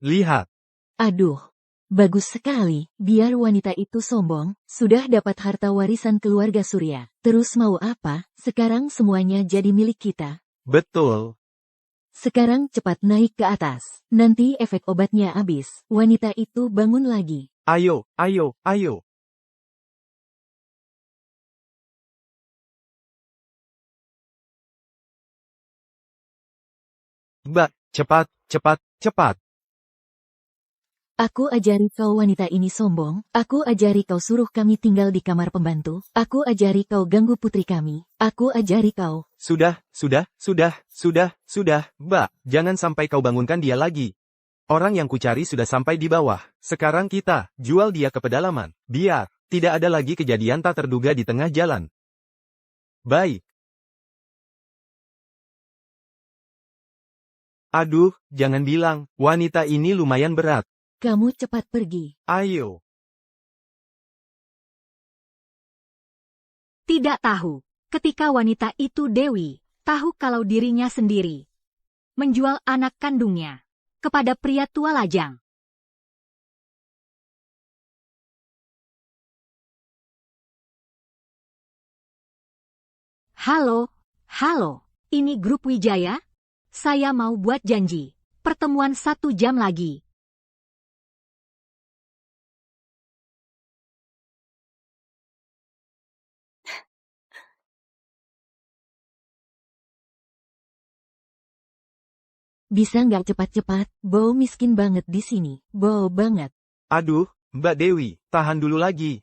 Lihat. Aduh. Bagus sekali. Biar wanita itu sombong, sudah dapat harta warisan keluarga Surya. Terus mau apa? Sekarang semuanya jadi milik kita. Betul. Sekarang cepat naik ke atas. Nanti efek obatnya habis. Wanita itu bangun lagi. Ayo, ayo, ayo. Mbak, cepat, cepat, cepat. Aku ajari kau wanita ini sombong. Aku ajari kau suruh kami tinggal di kamar pembantu. Aku ajari kau ganggu putri kami. Aku ajari kau. Sudah, Mbak. Jangan sampai kau bangunkan dia lagi. Orang yang kucari sudah sampai di bawah. Sekarang kita jual dia ke pedalaman. Biar tidak ada lagi kejadian tak terduga di tengah jalan. Baik. Aduh, jangan bilang, wanita ini lumayan berat. Kamu cepat pergi. Ayo. Tidak tahu, ketika wanita itu Dewi, tahu kalau dirinya sendiri menjual anak kandungnya kepada pria tua lajang. Halo, halo, ini grup Wijaya? Saya mau buat janji, pertemuan 1 jam lagi. Bisa nggak cepat-cepat? Bau miskin banget di sini. Bau banget. Aduh, Mbak Dewi, tahan dulu lagi.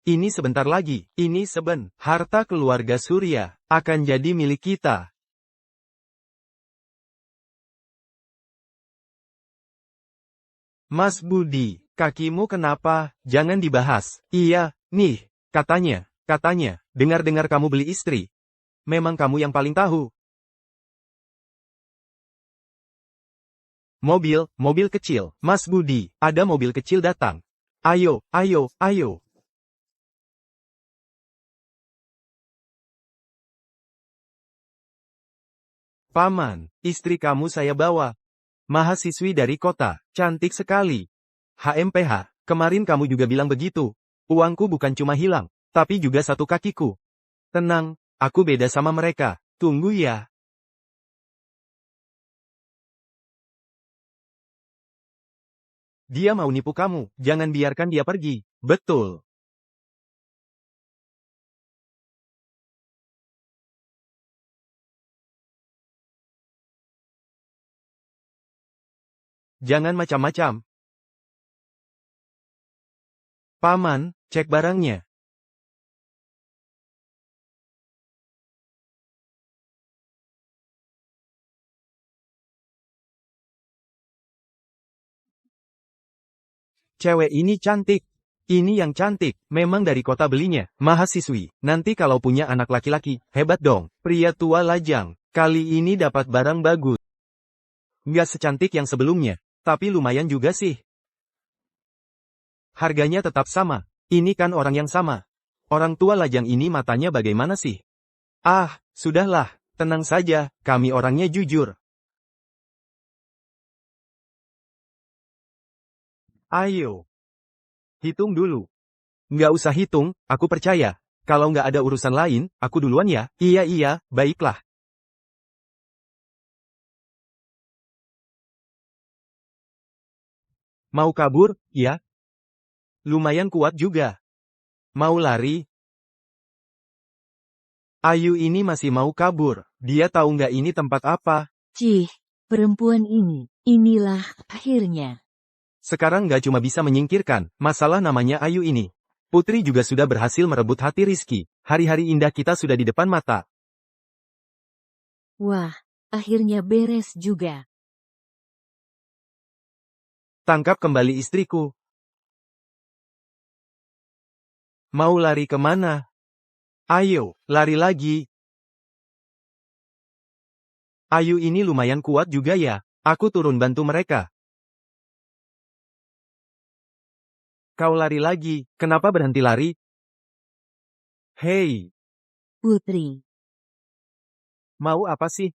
Ini sebentar lagi, harta keluarga Surya akan jadi milik kita. Mas Budi, kakimu kenapa? Jangan dibahas. Iya, nih, katanya, dengar-dengar kamu beli istri. Memang kamu yang paling tahu. Mobil kecil. Mas Budi, ada mobil kecil datang. Ayo, ayo, ayo. Paman, istri kamu saya bawa. Mahasiswi dari kota, cantik sekali. HMPH, kemarin kamu juga bilang begitu. Uangku bukan cuma hilang, tapi juga 1 kakiku. Tenang, aku beda sama mereka. Tunggu ya. Dia mau nipu kamu, jangan biarkan dia pergi. Betul. Jangan macam-macam. Paman, cek barangnya. Cewek ini cantik. Ini yang cantik, memang dari kota belinya, mahasiswi. Nanti kalau punya anak laki-laki, hebat dong. Pria tua lajang, kali ini dapat barang bagus. Nggak secantik yang sebelumnya, tapi lumayan juga sih. Harganya tetap sama. Ini kan orang yang sama. Orang tua lajang ini matanya bagaimana sih? Ah, sudahlah, tenang saja, kami orangnya jujur. Ayo. Hitung dulu. Nggak usah hitung, aku percaya. Kalau nggak ada urusan lain, aku duluan ya. Iya, baiklah. Mau kabur, ya? Lumayan kuat juga. Mau lari? Ayu ini masih mau kabur. Dia tahu nggak ini tempat apa? Cih, perempuan ini. Inilah akhirnya. Sekarang nggak cuma bisa menyingkirkan, masalah namanya Ayu ini. Putri juga sudah berhasil merebut hati Rizky. Hari-hari indah kita sudah di depan mata. Wah, akhirnya beres juga. Tangkap kembali istriku. Mau lari kemana? Ayo, lari lagi. Ayu ini lumayan kuat juga ya. Aku turun bantu mereka. Kau lari lagi, kenapa berhenti lari? Hei, Putri, mau apa sih?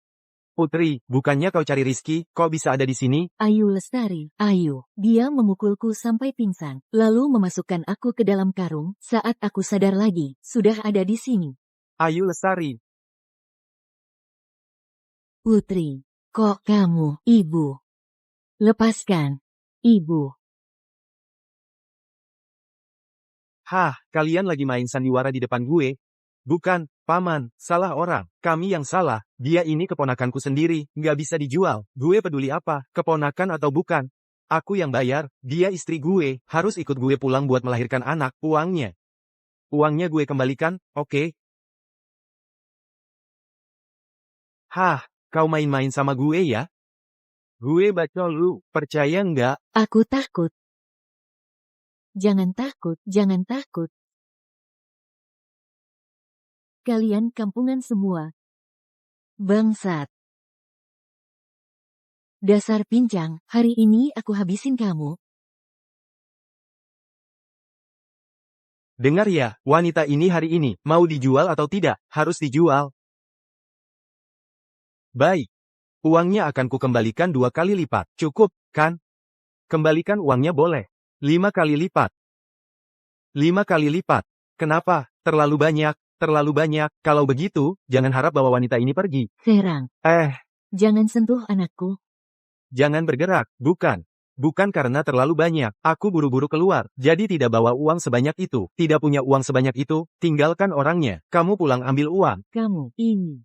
Putri, bukannya kau cari Rizky, kok bisa ada di sini? Ayu Lestari, Ayu. Dia memukulku sampai pingsan, lalu memasukkan aku ke dalam karung. Saat aku sadar lagi, sudah ada di sini. Ayu Lestari. Putri, kok kamu, ibu? Lepaskan, ibu. Hah, kalian lagi main sandiwara di depan gue? Bukan, paman, salah orang. Kami yang salah, dia ini keponakanku sendiri, nggak bisa dijual. Gue peduli apa, keponakan atau bukan. Aku yang bayar, dia istri gue, harus ikut gue pulang buat melahirkan anak, uangnya. Uangnya gue kembalikan, oke? Hah, kau main-main sama gue ya? Gue bacol lu, percaya nggak? Aku takut. Jangan takut, jangan takut. Kalian kampungan semua. Bangsat. Dasar pincang, hari ini aku habisin kamu. Dengar ya, wanita ini hari ini, mau dijual atau tidak, harus dijual. Baik. Uangnya akan kukembalikan 2 kali lipat. Cukup, kan? Kembalikan uangnya boleh. 5 kali lipat. 5 kali lipat. Kenapa? Terlalu banyak, terlalu banyak. Kalau begitu, jangan harap bahwa wanita ini pergi. Serang. Jangan sentuh anakku. Jangan bergerak. Bukan. Bukan karena terlalu banyak. Aku buru-buru keluar, jadi tidak bawa uang sebanyak itu. Tidak punya uang sebanyak itu, tinggalkan orangnya. Kamu pulang ambil uang. Kamu, ini.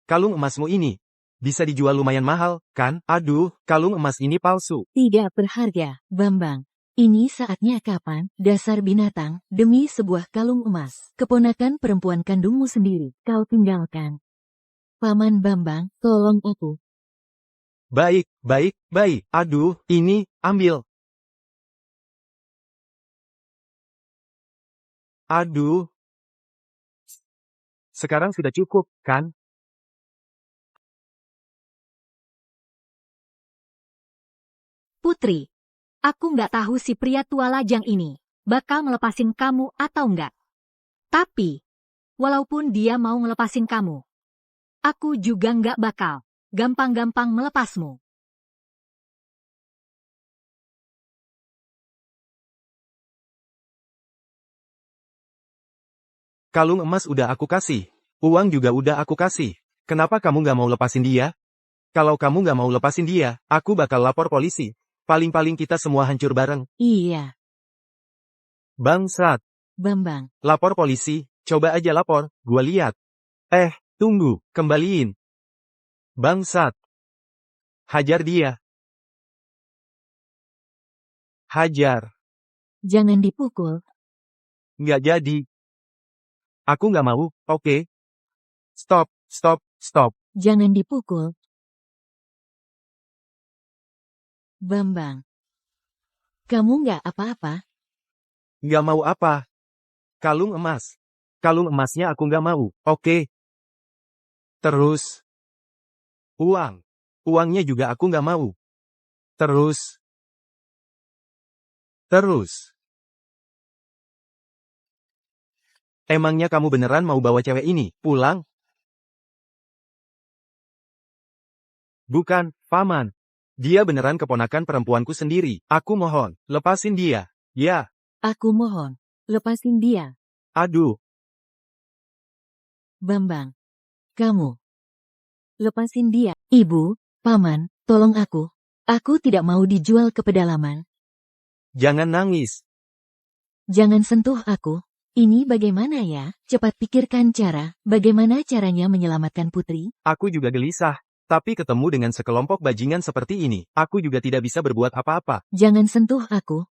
Kalung emasmu ini. Bisa dijual lumayan mahal, kan? Aduh, kalung emas ini palsu. Tidak berharga, Bambang. Ini saatnya kapan, dasar binatang, demi sebuah kalung emas. Keponakan perempuan kandungmu sendiri, kau tinggalkan. Paman Bambang, tolong aku. Baik, baik, baik. Aduh, ini, ambil. Aduh. Sekarang sudah cukup, kan? Putri, aku nggak tahu si pria tua lajang ini bakal melepasin kamu atau nggak. Tapi, walaupun dia mau ngelepasin kamu, aku juga nggak bakal gampang-gampang melepasmu. Kalung emas udah aku kasih. Uang juga udah aku kasih. Kenapa kamu nggak mau lepasin dia? Kalau kamu nggak mau lepasin dia, aku bakal lapor polisi. Paling-paling kita semua hancur bareng. Iya, Bangsat. Bambang. Lapor polisi. Coba aja lapor, gua lihat. Tunggu, kembaliin. Bangsat. Hajar dia. Hajar. Jangan dipukul. Nggak jadi. Aku nggak mau, oke? Stop, stop, stop. Jangan dipukul. Bambang. Kamu nggak apa-apa? Nggak mau apa? Kalung emas. Kalung emasnya aku nggak mau, oke? Terus. Uang. Uangnya juga aku nggak mau. Terus. Terus. Emangnya kamu beneran mau bawa cewek ini pulang? Bukan, paman. Dia beneran keponakan perempuanku sendiri. Aku mohon, lepasin dia. Ya, Aku mohon, lepasin dia. aduh. Bambang. Kamu. Lepasin dia. Ibu, paman, tolong aku. Aku tidak mau dijual ke pedalaman. Jangan nangis. Jangan sentuh aku. Ini bagaimana ya? Cepat pikirkan cara, bagaimana caranya menyelamatkan putri? Aku juga gelisah. Tapi ketemu dengan sekelompok bajingan seperti ini, aku juga tidak bisa berbuat apa-apa. Jangan sentuh aku.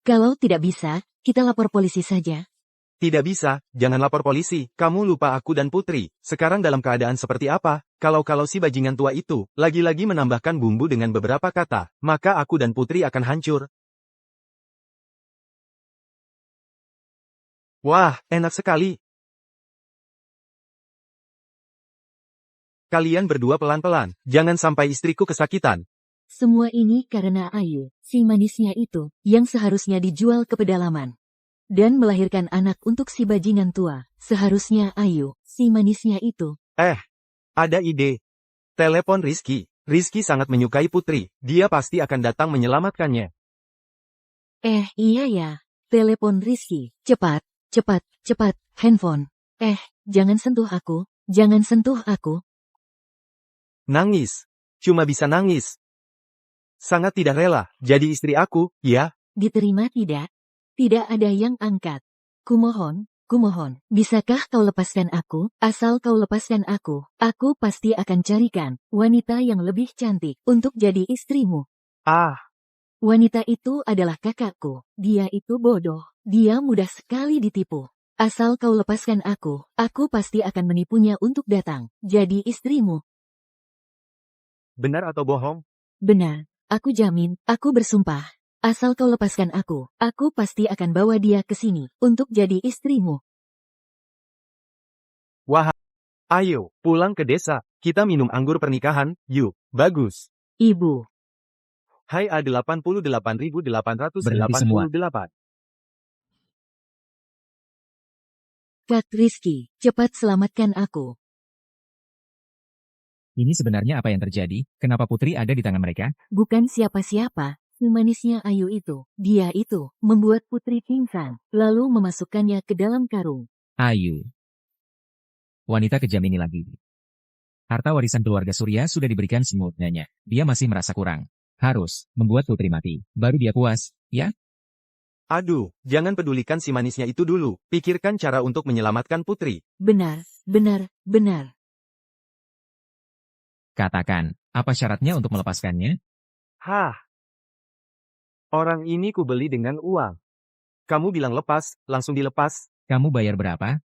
Kalau tidak bisa, kita lapor polisi saja. Tidak bisa, jangan lapor polisi. Kamu lupa aku dan Putri. Sekarang dalam keadaan seperti apa? Kalau si bajingan tua itu, lagi-lagi menambahkan bumbu dengan beberapa kata, maka aku dan Putri akan hancur. Wah, enak sekali. Kalian berdua pelan-pelan, jangan sampai istriku kesakitan. Semua ini karena Ayu, si manisnya itu, yang seharusnya dijual ke pedalaman. Dan melahirkan anak untuk si bajingan tua. Seharusnya Ayu, si manisnya itu. Ada ide. Telepon Rizky. Rizky sangat menyukai Putri, dia pasti akan datang menyelamatkannya. Iya ya. Telepon Rizky. Cepat, cepat, cepat, handphone. Jangan sentuh aku, jangan sentuh aku. Nangis. Cuma bisa nangis. Sangat tidak rela, jadi istri aku, ya? Diterima tidak? Tidak ada yang angkat. Kumohon, bisakah kau lepaskan aku? Asal kau lepaskan aku pasti akan carikan wanita yang lebih cantik untuk jadi istrimu. Wanita itu adalah kakakku. Dia itu bodoh. Dia mudah sekali ditipu. Asal kau lepaskan aku pasti akan menipunya untuk datang jadi istrimu. Benar atau bohong? Benar, aku jamin, aku bersumpah. Asal kau lepaskan aku pasti akan bawa dia ke sini untuk jadi istrimu. Ayo, pulang ke desa, kita minum anggur pernikahan, yuk, bagus. Ibu, Hai Berhenti semua. A88.888. Kak Rizky, cepat selamatkan aku. Ini sebenarnya apa yang terjadi? Kenapa Putri ada di tangan mereka? Bukan siapa-siapa, manisnya Ayu itu. Dia itu membuat Putri pingsan, lalu memasukkannya ke dalam karung. Ayu. Wanita kejam ini lagi. Harta warisan keluarga Surya sudah diberikan semuanya. Dia masih merasa kurang. Harus membuat Putri mati. Baru dia puas, ya? Aduh, jangan pedulikan si manisnya itu dulu. Pikirkan cara untuk menyelamatkan Putri. Benar, benar, benar. Katakan, apa syaratnya untuk melepaskannya? Orang ini kubeli dengan uang. Kamu bilang lepas, langsung dilepas. Kamu bayar berapa?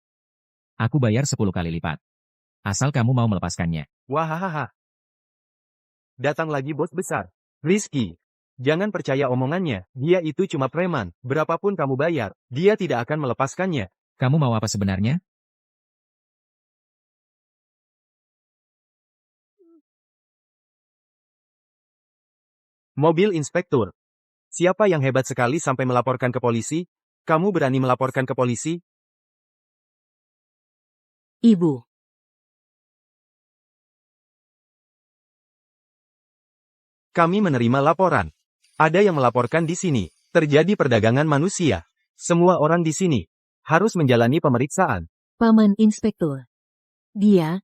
Aku bayar 10 kali lipat. Asal kamu mau melepaskannya. Wahahaha. Datang lagi bos besar. Rizky. Jangan percaya omongannya, dia itu cuma preman. Berapapun kamu bayar, dia tidak akan melepaskannya. Kamu mau apa sebenarnya? Mobil inspektur. Siapa yang hebat sekali sampai melaporkan ke polisi? Kamu berani melaporkan ke polisi? Ibu, Kami menerima laporan. Ada yang melaporkan di sini. Terjadi perdagangan manusia. Semua orang di sini harus menjalani pemeriksaan. Paman Inspektur. Dia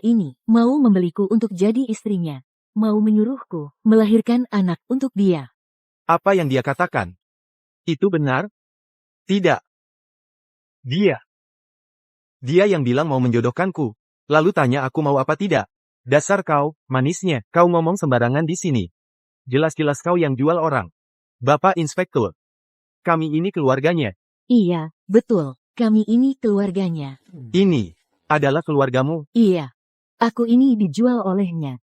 ini mau membeliku untuk jadi istrinya. Mau menyuruhku melahirkan anak untuk dia. Apa yang dia katakan? Itu benar? Tidak. Dia yang bilang mau menjodohkanku. Lalu tanya aku mau apa tidak. Dasar kau, manisnya, kau ngomong sembarangan di sini. Jelas-jelas kau yang jual orang. Bapak Inspektur. Kami ini keluarganya. Iya, betul. Kami ini keluarganya. Ini adalah keluargamu. Iya. Aku ini dijual olehnya.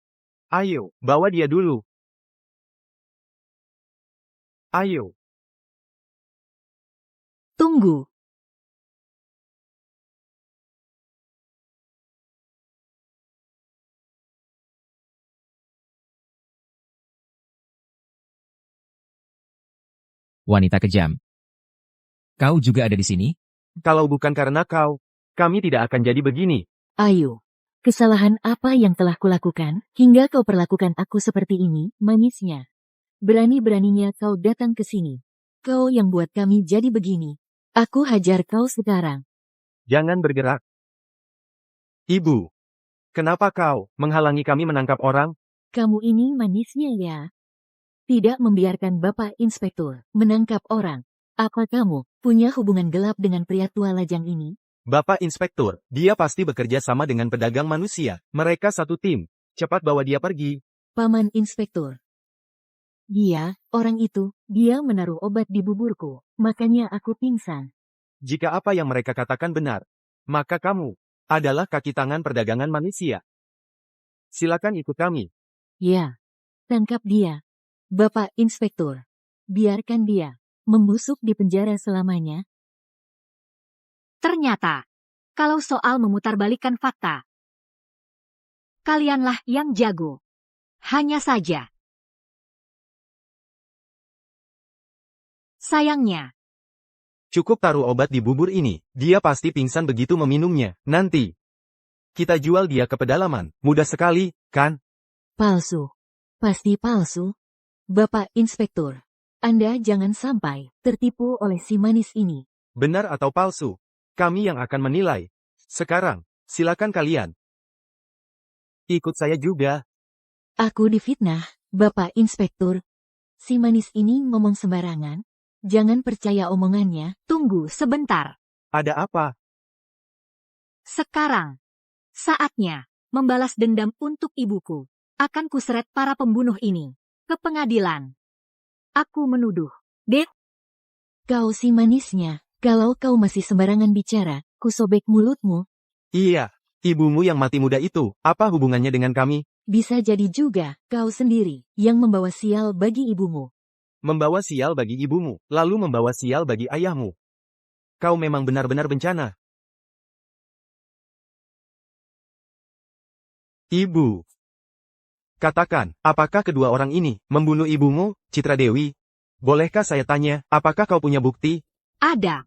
Ayo, bawa dia dulu. Ayo. Tunggu. Wanita kejam. Kau juga ada di sini? Kalau bukan karena kau, kami tidak akan jadi begini. Ayo. Kesalahan apa yang telah kulakukan, hingga kau perlakukan aku seperti ini, manisnya. Berani-beraninya kau datang ke sini. Kau yang buat kami jadi begini. Aku hajar kau sekarang. Jangan bergerak. Ibu. Kenapa kau menghalangi kami menangkap orang? Kamu ini manisnya ya. Tidak membiarkan Bapak Inspektur menangkap orang. Apa kamu punya hubungan gelap dengan pria tua lajang ini? Bapak Inspektur, dia pasti bekerja sama dengan pedagang manusia. Mereka satu tim. Cepat bawa dia pergi. Paman Inspektur. Dia, orang itu, dia menaruh obat di buburku. Makanya aku pingsan. Jika apa yang mereka katakan benar, maka kamu adalah kaki tangan perdagangan manusia. Silakan ikut kami. Ya. Tangkap dia. Bapak Inspektur. Biarkan dia membusuk di penjara selamanya. Ternyata, kalau soal memutarbalikkan fakta, Kalianlah yang jago. Hanya saja. Sayangnya, Cukup taruh obat di bubur ini. Dia pasti pingsan begitu meminumnya. Nanti kita jual dia ke pedalaman. Mudah sekali, kan? Palsu. Pasti palsu. Bapak Inspektur, Anda jangan sampai tertipu oleh si manis ini. Benar atau palsu? Kami yang akan menilai. Sekarang, silakan kalian. Ikut saya juga. Aku difitnah, Bapak Inspektur. Si manis ini ngomong sembarangan. Jangan percaya omongannya. tunggu sebentar. Ada apa? Sekarang, saatnya membalas dendam untuk ibuku. Akan kuseret para pembunuh ini ke pengadilan. Aku menuduh. Kau si manisnya, kalau kau masih sembarangan bicara, kusobek mulutmu. Iya, ibumu yang mati muda itu, apa hubungannya dengan kami? Bisa jadi juga, kau sendiri, yang membawa sial bagi ibumu. Membawa sial bagi ibumu, lalu membawa sial bagi ayahmu. Kau memang benar-benar bencana. Ibu. Katakan, apakah kedua orang ini membunuh ibumu, Citra Dewi? Bolehkah saya tanya, apakah kau punya bukti? Ada.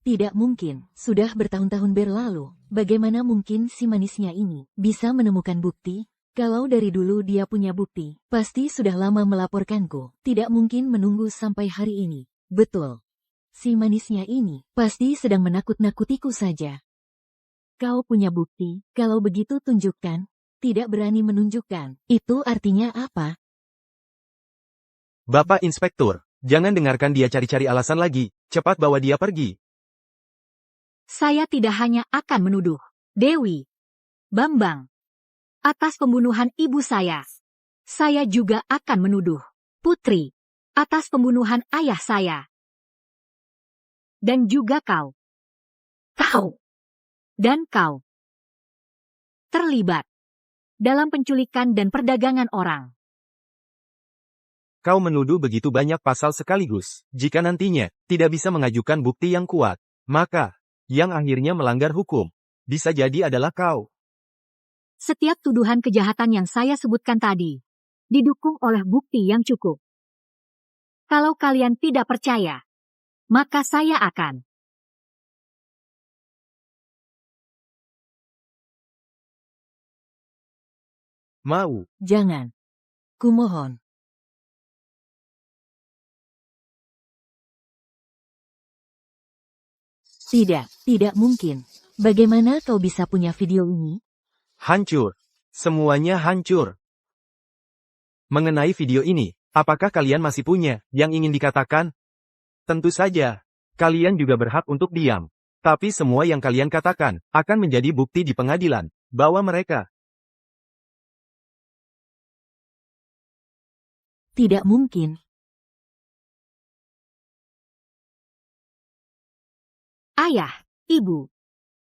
Tidak mungkin, sudah bertahun-tahun berlalu, bagaimana mungkin si manisnya ini bisa menemukan bukti? Kalau dari dulu dia punya bukti, pasti sudah lama melaporkanku, tidak mungkin menunggu sampai hari ini. Betul. Si manisnya ini pasti sedang menakut-nakutiku saja. Kau punya bukti, kalau begitu tunjukkan. Tidak berani menunjukkan, itu artinya apa? Bapak Inspektur, jangan dengarkan dia cari-cari alasan lagi, cepat bawa dia pergi. Saya tidak hanya akan menuduh Dewi, Bambang, atas pembunuhan ibu saya. Saya juga akan menuduh Putri atas pembunuhan ayah saya. Dan juga kau. Kau. Dan kau. Terlibat dalam penculikan dan perdagangan orang. Kau menuduh begitu banyak pasal sekaligus. Jika nantinya tidak bisa mengajukan bukti yang kuat, maka yang akhirnya melanggar hukum bisa jadi adalah kau. Setiap tuduhan kejahatan yang saya sebutkan tadi didukung oleh bukti yang cukup. Kalau kalian tidak percaya, maka saya akan Mau. Jangan. Kumohon. Tidak mungkin. Bagaimana kau bisa punya video ini? Hancur. Semuanya hancur. Mengenai video ini, apakah kalian masih punya yang ingin dikatakan? Tentu saja. Kalian juga berhak untuk diam. Tapi semua yang kalian katakan akan menjadi bukti di pengadilan. Bawa mereka. Tidak mungkin. Ayah, ibu.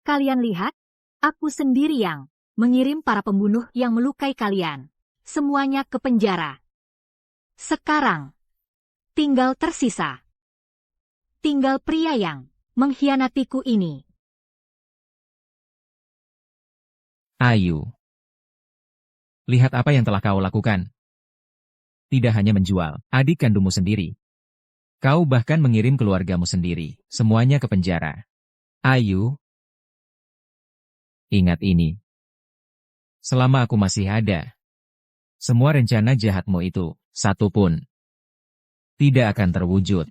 Kalian lihat, aku sendiri yang mengirim para pembunuh yang melukai kalian. Semuanya ke penjara. Sekarang, tinggal tersisa. Tinggal pria yang mengkhianatiku ini. Ayu. Lihat apa yang telah kau lakukan. Tidak hanya menjual adik kandungmu sendiri. Kau bahkan mengirim keluargamu sendiri, semuanya ke penjara. Ayu. Ingat ini. Selama aku masih ada, semua rencana jahatmu itu, satu pun, tidak akan terwujud.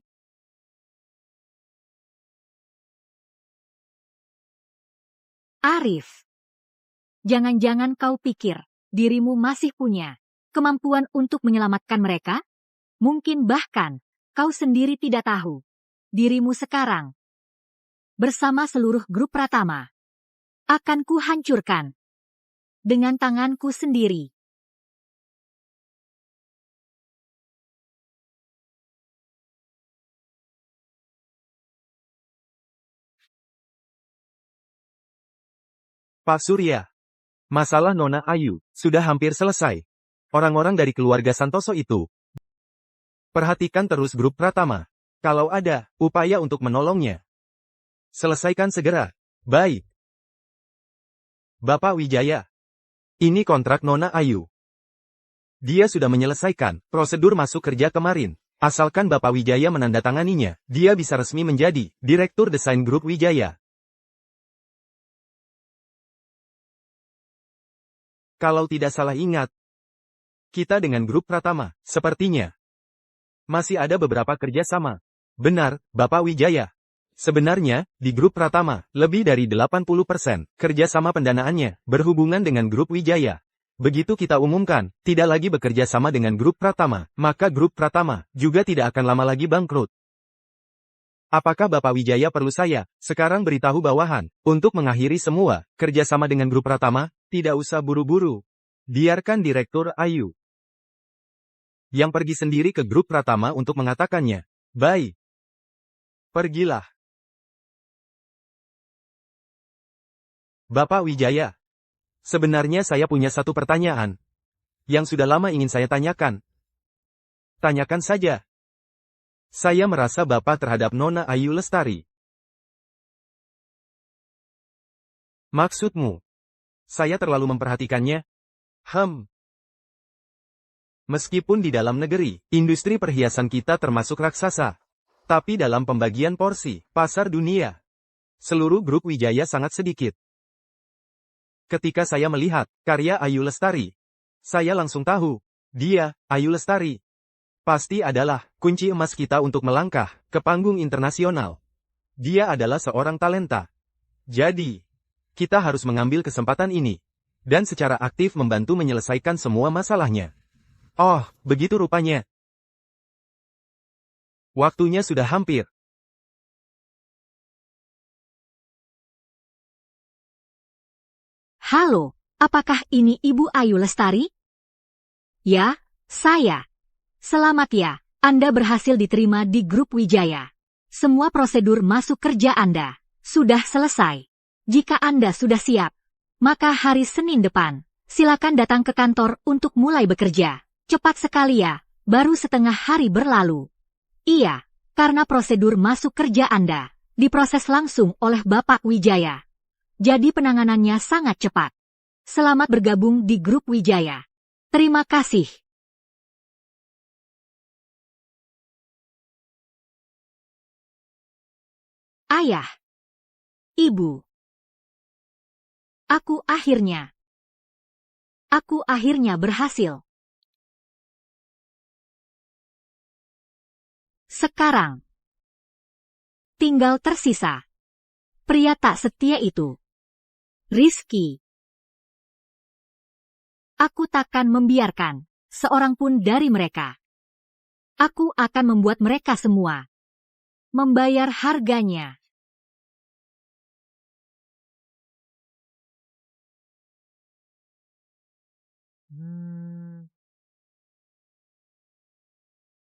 Arif. Jangan-jangan kau pikir dirimu masih punya kemampuan untuk menyelamatkan mereka? Mungkin bahkan kau sendiri tidak tahu dirimu sekarang bersama seluruh grup Pratama akan kuhancurkan dengan tanganku sendiri. Pak Surya. Masalah Nona Ayu sudah hampir selesai. Orang-orang dari keluarga Santoso itu. Perhatikan terus grup Pratama. Kalau ada upaya untuk menolongnya, selesaikan segera. Baik. Bapak Wijaya. Ini kontrak Nona Ayu. Dia sudah menyelesaikan prosedur masuk kerja kemarin. Asalkan Bapak Wijaya menandatanganinya, dia bisa resmi menjadi Direktur Desain Grup Wijaya. Kalau tidak salah ingat, kita dengan Grup Pratama, sepertinya masih ada beberapa kerjasama. Benar, Bapak Wijaya. Sebenarnya, di Grup Pratama, lebih dari 80% kerjasama pendanaannya berhubungan dengan Grup Wijaya. Begitu kita umumkan, tidak lagi bekerja sama dengan Grup Pratama, maka Grup Pratama juga tidak akan lama lagi bangkrut. Apakah Bapak Wijaya perlu saya sekarang beritahu bawahan untuk mengakhiri semua kerjasama dengan Grup Pratama? Tidak usah buru-buru. Biarkan Direktur Ayu yang pergi sendiri ke Grup Pratama untuk mengatakannya. Baik. Pergilah. Bapak Wijaya. Sebenarnya saya punya satu pertanyaan yang sudah lama ingin saya tanyakan. Tanyakan saja. Saya merasa Bapak terhadap Nona Ayu Lestari. Maksudmu? Saya terlalu memperhatikannya? Meskipun di dalam negeri, industri perhiasan kita termasuk raksasa. Tapi dalam pembagian porsi, pasar dunia, seluruh grup Wijaya sangat sedikit. Ketika saya melihat karya Ayu Lestari, saya langsung tahu, dia, Ayu Lestari, pasti adalah kunci emas kita untuk melangkah ke panggung internasional. Dia adalah seorang talenta. Jadi, kita harus mengambil kesempatan ini dan secara aktif membantu menyelesaikan semua masalahnya. Oh, begitu rupanya. Waktunya sudah hampir. Halo, apakah ini Ibu Ayu Lestari? Ya, saya. Selamat ya, Anda berhasil diterima di Grup Wijaya. Semua prosedur masuk kerja Anda sudah selesai. Jika Anda sudah siap, maka hari Senin depan, silakan datang ke kantor untuk mulai bekerja. Cepat sekali ya, baru setengah hari berlalu. Iya, karena prosedur masuk kerja Anda diproses langsung oleh Bapak Wijaya. Jadi penanganannya sangat cepat. Selamat bergabung di Grup Wijaya. Terima kasih. Ayah. Ibu. Aku akhirnya berhasil. Sekarang, tinggal tersisa pria tak setia itu. Rizky. Aku takkan membiarkan seorang pun dari mereka. Aku akan membuat mereka semua membayar harganya.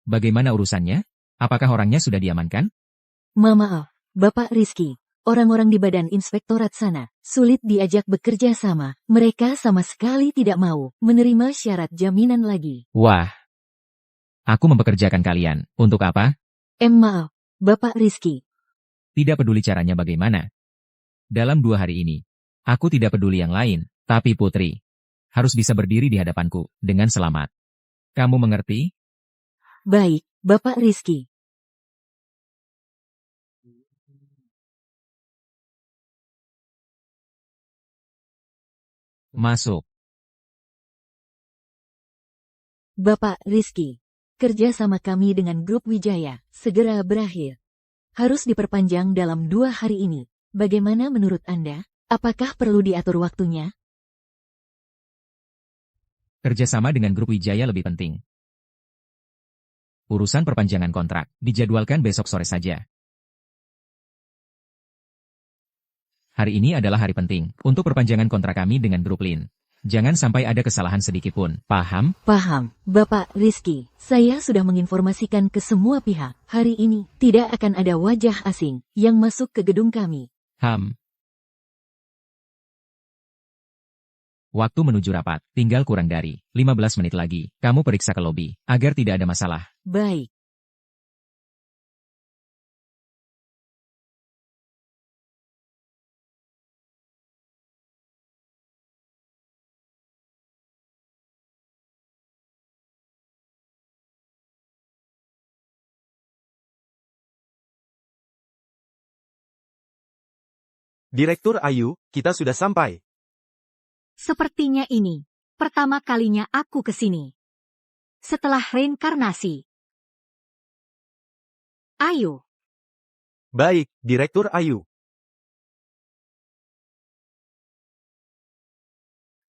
Bagaimana urusannya? Apakah orangnya sudah diamankan? Maaf, Bapak Rizky. Orang-orang di Badan Inspektorat sana sulit diajak bekerja sama. Mereka sama sekali tidak mau menerima syarat jaminan lagi. Wah. Aku mempekerjakan kalian. Untuk apa? Maaf, Bapak Rizky. Tidak peduli caranya bagaimana. Dalam 2 hari ini, aku tidak peduli yang lain, tapi Putri harus bisa berdiri di hadapanku dengan selamat. Kamu mengerti? Baik, Bapak Rizky. Masuk. Bapak Rizky, kerja sama kami dengan Grup Wijaya segera berakhir. Harus diperpanjang dalam 2 hari ini. Bagaimana menurut Anda? Apakah perlu diatur waktunya? Kerjasama dengan Grup Wijaya lebih penting. Urusan perpanjangan kontrak dijadwalkan besok sore saja. Hari ini adalah hari penting untuk perpanjangan kontrak kami dengan Grup Lin. Jangan sampai ada kesalahan sedikitpun, paham? Paham, Bapak Rizky. Saya sudah menginformasikan ke semua pihak. Hari ini tidak akan ada wajah asing yang masuk ke gedung kami. Waktu menuju rapat, tinggal kurang dari 15 menit lagi. Kamu periksa ke lobi, agar tidak ada masalah. Baik. Direktur Ayu, kita sudah sampai. Sepertinya ini pertama kalinya aku ke sini. Setelah reinkarnasi. Ayo, Baik, Direktur Ayu.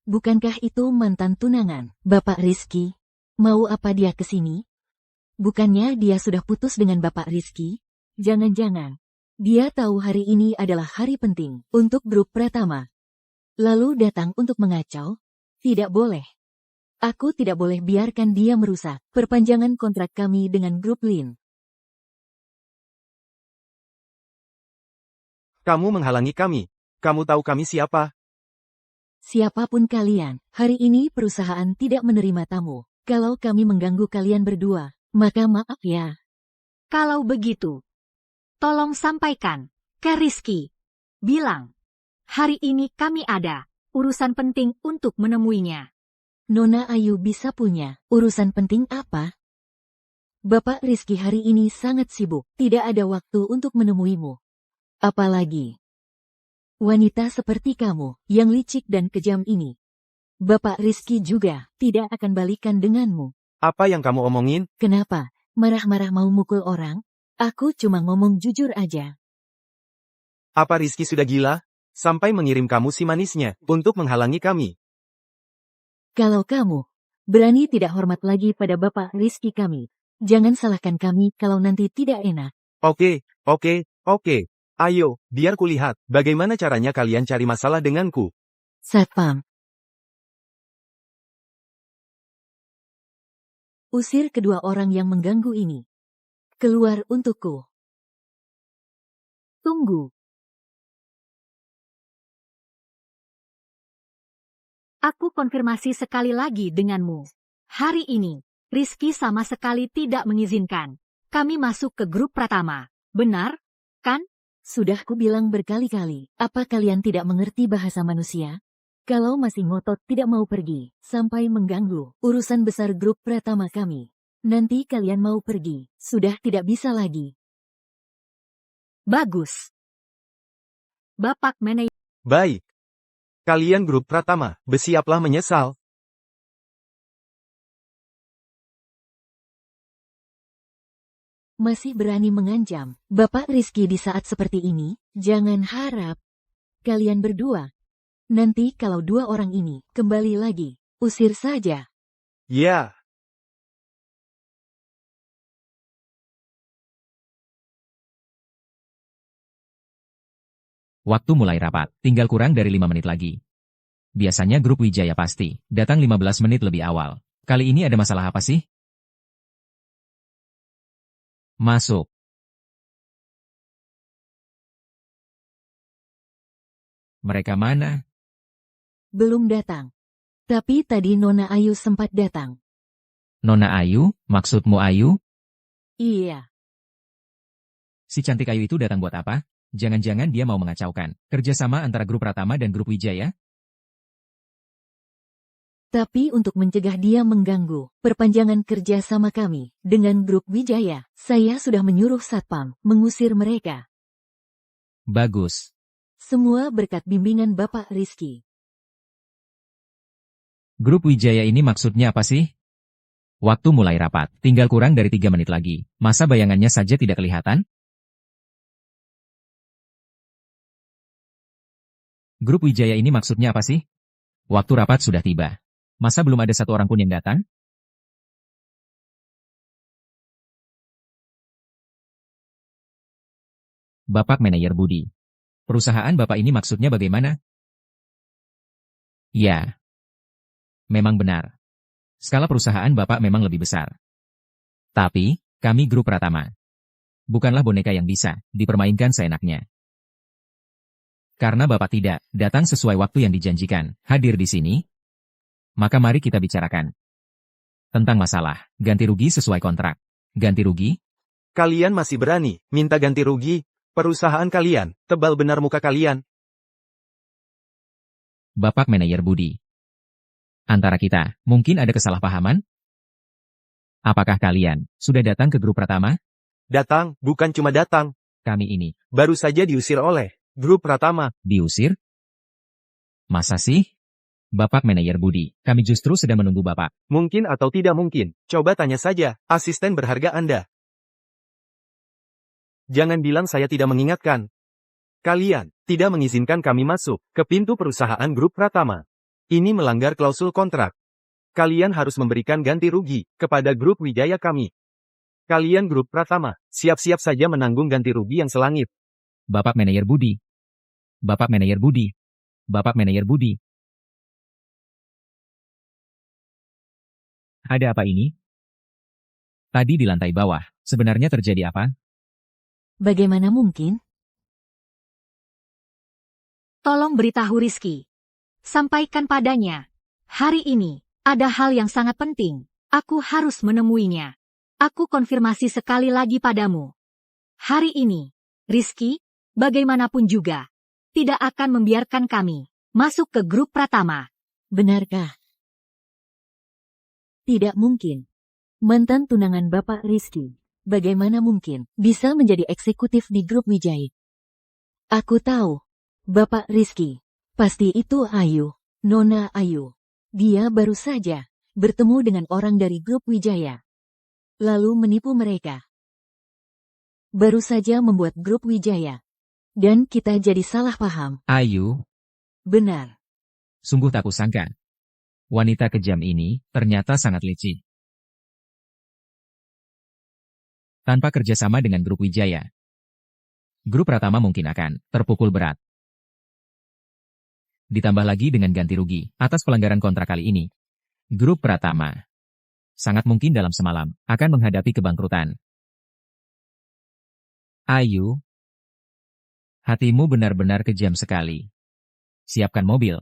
Bukankah itu mantan tunangan, Bapak Rizky? Mau apa dia ke sini? Bukannya dia sudah putus dengan Bapak Rizky? Jangan-jangan, dia tahu hari ini adalah hari penting untuk grup Pratama. Lalu datang untuk mengacau? Tidak boleh. Aku tidak boleh biarkan dia merusak perpanjangan kontrak kami dengan grup Lin. Kamu menghalangi kami. Kamu tahu kami siapa? Siapapun kalian, hari ini perusahaan tidak menerima tamu. Kalau kami mengganggu kalian berdua, maka maaf ya. kalau begitu, tolong sampaikan ke Rizky. Bilang, hari ini kami ada urusan penting untuk menemuinya. Nona Ayu bisa punya urusan penting apa? Bapak Rizky hari ini sangat sibuk, tidak ada waktu untuk menemuimu. Apalagi wanita seperti kamu yang licik dan kejam ini. Bapak Rizky juga tidak akan balikan denganmu. Apa yang kamu omongin? Kenapa? Marah-marah mau mukul orang? Aku cuma ngomong jujur aja. Apa Rizky sudah gila? Sampai mengirim kamu si manisnya untuk menghalangi kami. Kalau kamu berani tidak hormat lagi pada Bapak Rizky kami, jangan salahkan kami kalau nanti tidak enak. Oke. Ayo, biar kulihat bagaimana caranya kalian cari masalah denganku. Satpam. Usir kedua orang yang mengganggu ini. Keluar untukku. Tunggu. Aku konfirmasi sekali lagi denganmu. Hari ini, Rizky sama sekali tidak mengizinkan kami masuk ke grup Pratama. Benar, kan? Sudah kubilang berkali-kali, apa kalian tidak mengerti bahasa manusia? Kalau masih ngotot tidak mau pergi, sampai mengganggu urusan besar grup Pratama kami. Nanti kalian mau pergi, sudah tidak bisa lagi. Bagus. Bapak manajer. Baik. Kalian grup Pratama, bersiaplah menyesal. Masih berani mengancam Bapak Rizky di saat seperti ini? Jangan harap kalian berdua. Nanti kalau dua orang ini kembali lagi, usir saja. Ya. Waktu mulai rapat, tinggal kurang dari 5 menit lagi. Biasanya grup Wijaya pasti datang 15 menit lebih awal. Kali ini ada masalah apa sih? Masuk. Mereka mana? Belum datang. Tapi tadi Nona Ayu sempat datang. Nona Ayu, maksudmu Ayu? Iya. Si cantik Ayu itu datang buat apa? Jangan-jangan dia mau mengacaukan kerjasama antara grup Pratama dan grup Wijaya? Tapi untuk mencegah dia mengganggu perpanjangan kerja sama kami dengan grup Wijaya, saya sudah menyuruh Satpam mengusir mereka. Bagus. Semua berkat bimbingan Bapak Rizky. Grup Wijaya ini maksudnya apa sih? Waktu mulai rapat, tinggal kurang dari 3 menit lagi. Masa bayangannya saja tidak kelihatan? Grup Wijaya ini maksudnya apa sih? Waktu rapat sudah tiba. Masa belum ada satu orang pun yang datang? Bapak Manajer Budi. Perusahaan Bapak ini maksudnya bagaimana? Ya. Memang benar. Skala perusahaan Bapak memang lebih besar. Tapi, kami grup Pratama. Bukanlah boneka yang bisa dipermainkan seenaknya. Karena Bapak tidak datang sesuai waktu yang dijanjikan hadir di sini, maka mari kita bicarakan tentang masalah ganti rugi sesuai kontrak. Ganti rugi? Kalian masih berani minta ganti rugi? Perusahaan kalian, tebal benar muka kalian. Bapak Manajer Budi. Antara kita, mungkin ada kesalahpahaman? Apakah kalian sudah datang ke grup Pratama? Datang, bukan cuma datang. Kami ini Baru saja diusir oleh Grup Pratama. Diusir? Masa sih? Bapak Manajer Budi, kami justru sedang menunggu Bapak. Mungkin atau tidak mungkin. Coba tanya saja, asisten berharga Anda. Jangan bilang saya tidak mengingatkan. Kalian tidak mengizinkan kami masuk ke pintu perusahaan Grup Pratama. Ini melanggar klausul kontrak. Kalian harus memberikan ganti rugi kepada Grup Wijaya kami. Kalian Grup Pratama, siap-siap saja menanggung ganti rugi yang selangit. Bapak Manajer Budi. Bapak Manajer Budi. Bapak Manajer Budi. Ada apa ini? Tadi di lantai bawah, sebenarnya terjadi apa? Bagaimana mungkin? Tolong beritahu Rizky. Sampaikan padanya. Hari ini, ada hal yang sangat penting. Aku harus menemuinya. Aku konfirmasi sekali lagi padamu. Hari ini, Rizky, bagaimanapun juga, tidak akan membiarkan kami masuk ke Grup Pratama. Benarkah? Tidak mungkin. Mantan tunangan Bapak Rizky, bagaimana mungkin bisa menjadi eksekutif di Grup Wijaya? Aku tahu, Bapak Rizky, pasti itu Ayu, Nona Ayu. Dia baru saja bertemu dengan orang dari Grup Wijaya, lalu menipu mereka. Baru saja membuat Grup Wijaya, dan kita jadi salah paham. Ayu, Benar. sungguh tak kusangka. Wanita kejam ini ternyata sangat licik. Tanpa kerjasama dengan Grup Wijaya, Grup Pratama mungkin akan terpukul berat. Ditambah lagi dengan ganti rugi atas pelanggaran kontrak kali ini, Grup Pratama sangat mungkin dalam semalam akan menghadapi kebangkrutan. Ayu, hatimu benar-benar kejam sekali. Siapkan mobil.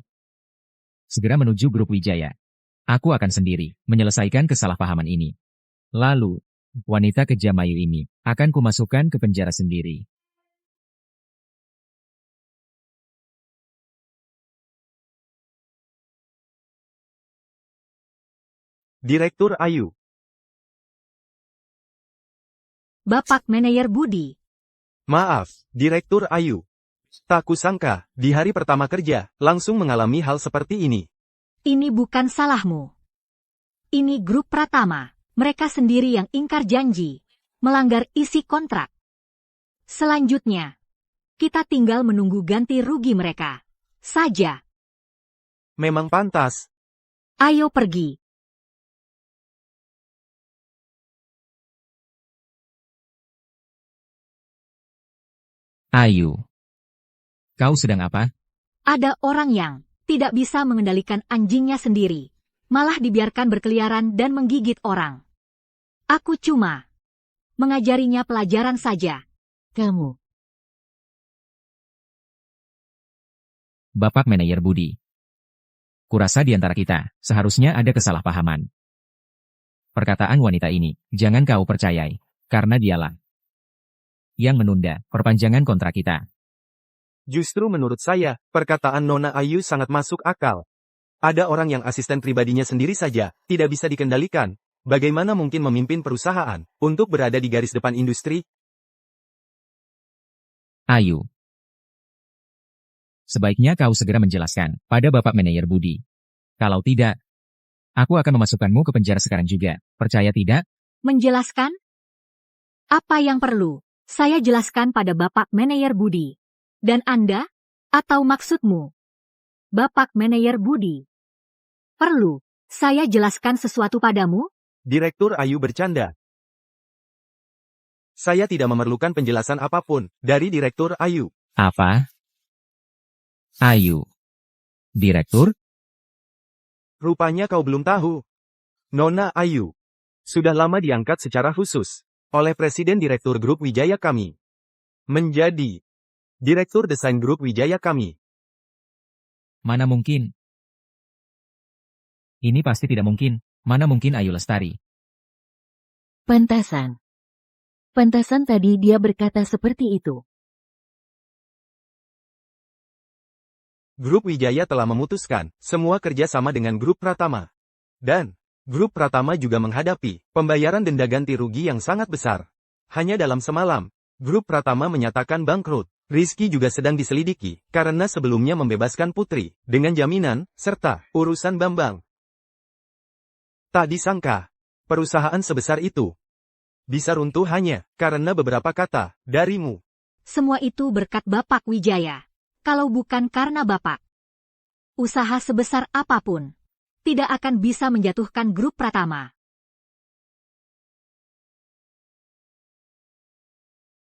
Segera menuju Grup Wijaya. Aku akan sendiri menyelesaikan kesalahpahaman ini. Lalu, wanita kejam Ayu ini akan kumasukkan ke penjara sendiri. Direktur Ayu. Bapak Manajer Budi. Maaf, Direktur Ayu. Tak kusangka, di hari pertama kerja, langsung mengalami hal seperti ini. Ini bukan salahmu. Ini Grup Pratama. Mereka sendiri yang ingkar janji, melanggar isi kontrak. Selanjutnya, kita tinggal menunggu ganti rugi mereka saja. Memang pantas. Ayo pergi. Ayu, kau sedang apa? Ada orang yang tidak bisa mengendalikan anjingnya sendiri, malah dibiarkan berkeliaran dan menggigit orang. Aku cuma mengajarinya pelajaran saja. Kamu. Bapak Manajer Budi. Kurasa di antara kita, seharusnya ada kesalahpahaman. Perkataan wanita ini, jangan kau percayai, karena dialah yang menunda perpanjangan kontrak kita. Justru menurut saya, perkataan Nona Ayu sangat masuk akal. Ada orang yang asisten pribadinya sendiri saja, tidak bisa dikendalikan. Bagaimana mungkin memimpin perusahaan untuk berada di garis depan industri? Ayu, sebaiknya kau segera menjelaskan pada Bapak Manajer Budi. Kalau tidak, aku akan memasukkanmu ke penjara sekarang juga. Percaya tidak? Menjelaskan? Apa yang perlu saya jelaskan pada Bapak Manajer Budi? Dan Anda? Atau maksudmu, Bapak Manajer Budi, perlu saya jelaskan sesuatu padamu? Direktur Ayu bercanda. Saya tidak memerlukan penjelasan apapun dari Direktur Ayu. Apa? Ayu. Direktur? Rupanya kau belum tahu. Nona Ayu sudah lama diangkat secara khusus oleh Presiden Direktur Grup Wijaya kami menjadi Direktur Desain Grup Wijaya kami. Mana mungkin? Ini pasti tidak mungkin. Mana mungkin Ayu Lestari? Pantasan. Pantasan tadi dia berkata seperti itu. Grup Wijaya telah memutuskan semua kerja sama dengan Grup Pratama. Dan Grup Pratama juga menghadapi pembayaran denda ganti rugi yang sangat besar. Hanya dalam semalam, Grup Pratama menyatakan bangkrut. Rizky juga sedang diselidiki, karena sebelumnya membebaskan Putri, dengan jaminan, serta urusan Bambang. Tak disangka, perusahaan sebesar itu bisa runtuh hanya karena beberapa kata darimu. Semua itu berkat Bapak Wijaya. Kalau bukan karena Bapak, usaha sebesar apapun tidak akan bisa menjatuhkan grup Pratama.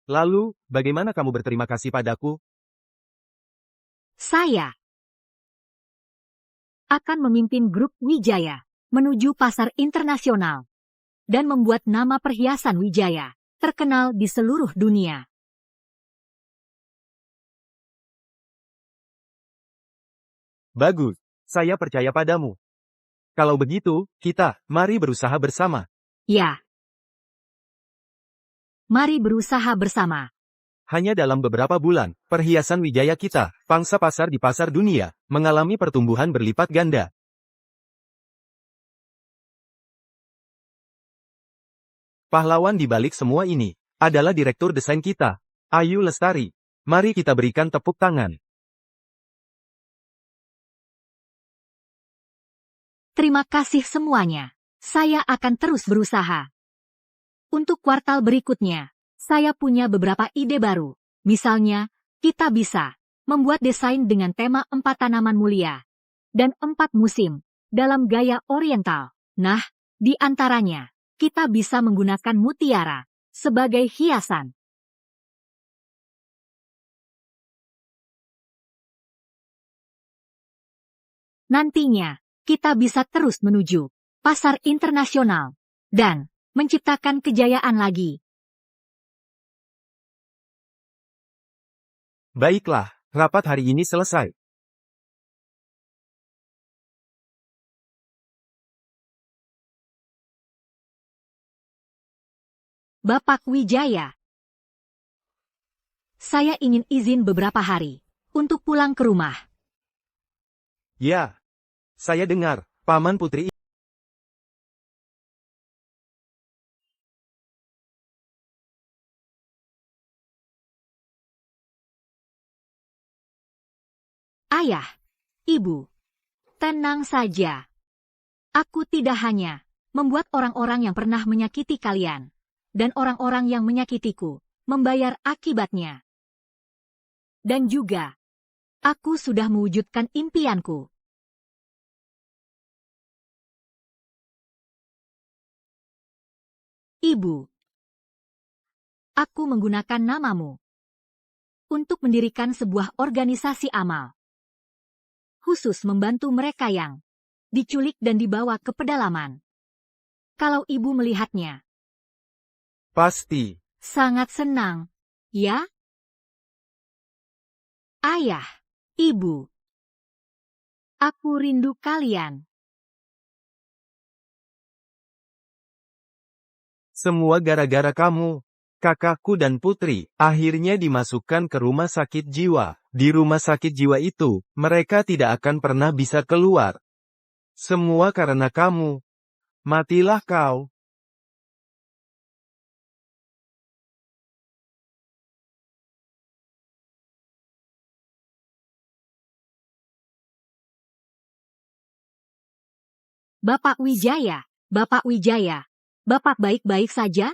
Lalu, bagaimana kamu berterima kasih padaku? Saya akan memimpin grup Wijaya menuju pasar internasional dan membuat nama perhiasan Wijaya terkenal di seluruh dunia. Bagus, saya percaya padamu. Kalau begitu, mari berusaha bersama. Ya. Mari berusaha bersama. Hanya dalam beberapa bulan, perhiasan Wijaya kita, pangsa pasar di pasar dunia, mengalami pertumbuhan berlipat ganda. Pahlawan di balik semua ini adalah direktur desain kita, Ayu Lestari. Mari kita berikan tepuk tangan. Terima kasih semuanya. Saya akan terus berusaha. Untuk kuartal berikutnya, saya punya beberapa ide baru. Misalnya, kita bisa membuat desain dengan tema 4 tanaman mulia dan 4 musim dalam gaya oriental. Nah, di antaranya, kita bisa menggunakan mutiara sebagai hiasan. Nantinya, kita bisa terus menuju pasar internasional dan menciptakan kejayaan lagi. Baiklah, rapat hari ini selesai. Bapak Wijaya, saya ingin izin beberapa hari untuk pulang ke rumah. Ya, saya dengar, Paman Putri. Ayah, Ibu, tenang saja. Aku tidak hanya membuat orang-orang yang pernah menyakiti kalian dan orang-orang yang menyakitiku membayar akibatnya. Dan juga, aku sudah mewujudkan impianku. Ibu, aku menggunakan namamu untuk mendirikan sebuah organisasi amal, khusus membantu mereka yang diculik dan dibawa ke pedalaman. Kalau ibu melihatnya, Pasti. sangat senang, ya? Ayah, ibu, aku rindu kalian. Semua gara-gara kamu. Kakakku dan Putri akhirnya dimasukkan ke rumah sakit jiwa. Di rumah sakit jiwa itu, mereka tidak akan pernah bisa keluar. Semua karena kamu. Matilah kau. Bapak Wijaya, Bapak Wijaya, Bapak baik-baik saja?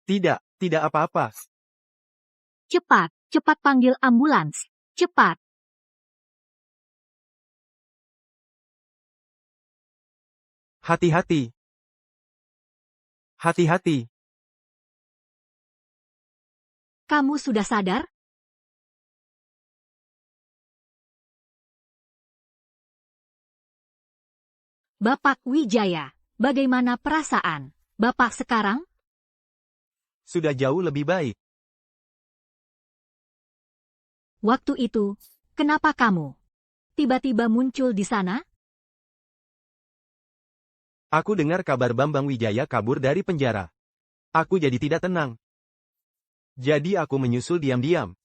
Tidak apa-apa. Cepat, cepat panggil ambulans. Cepat. Hati-hati. Hati-hati. Kamu sudah sadar? Bapak Wijaya, bagaimana perasaan Bapak sekarang? Sudah jauh lebih baik. Waktu itu, kenapa kamu tiba-tiba muncul di sana? Aku dengar kabar Bambang Wijaya kabur dari penjara. Aku jadi tidak tenang. Jadi aku menyusul diam-diam.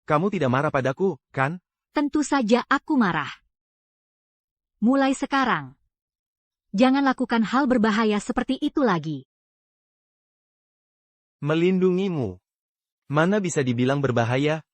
Kamu tidak marah padaku, kan? Tentu saja aku marah. Mulai sekarang, jangan lakukan hal berbahaya seperti itu lagi. Melindungimu. Mana bisa dibilang berbahaya,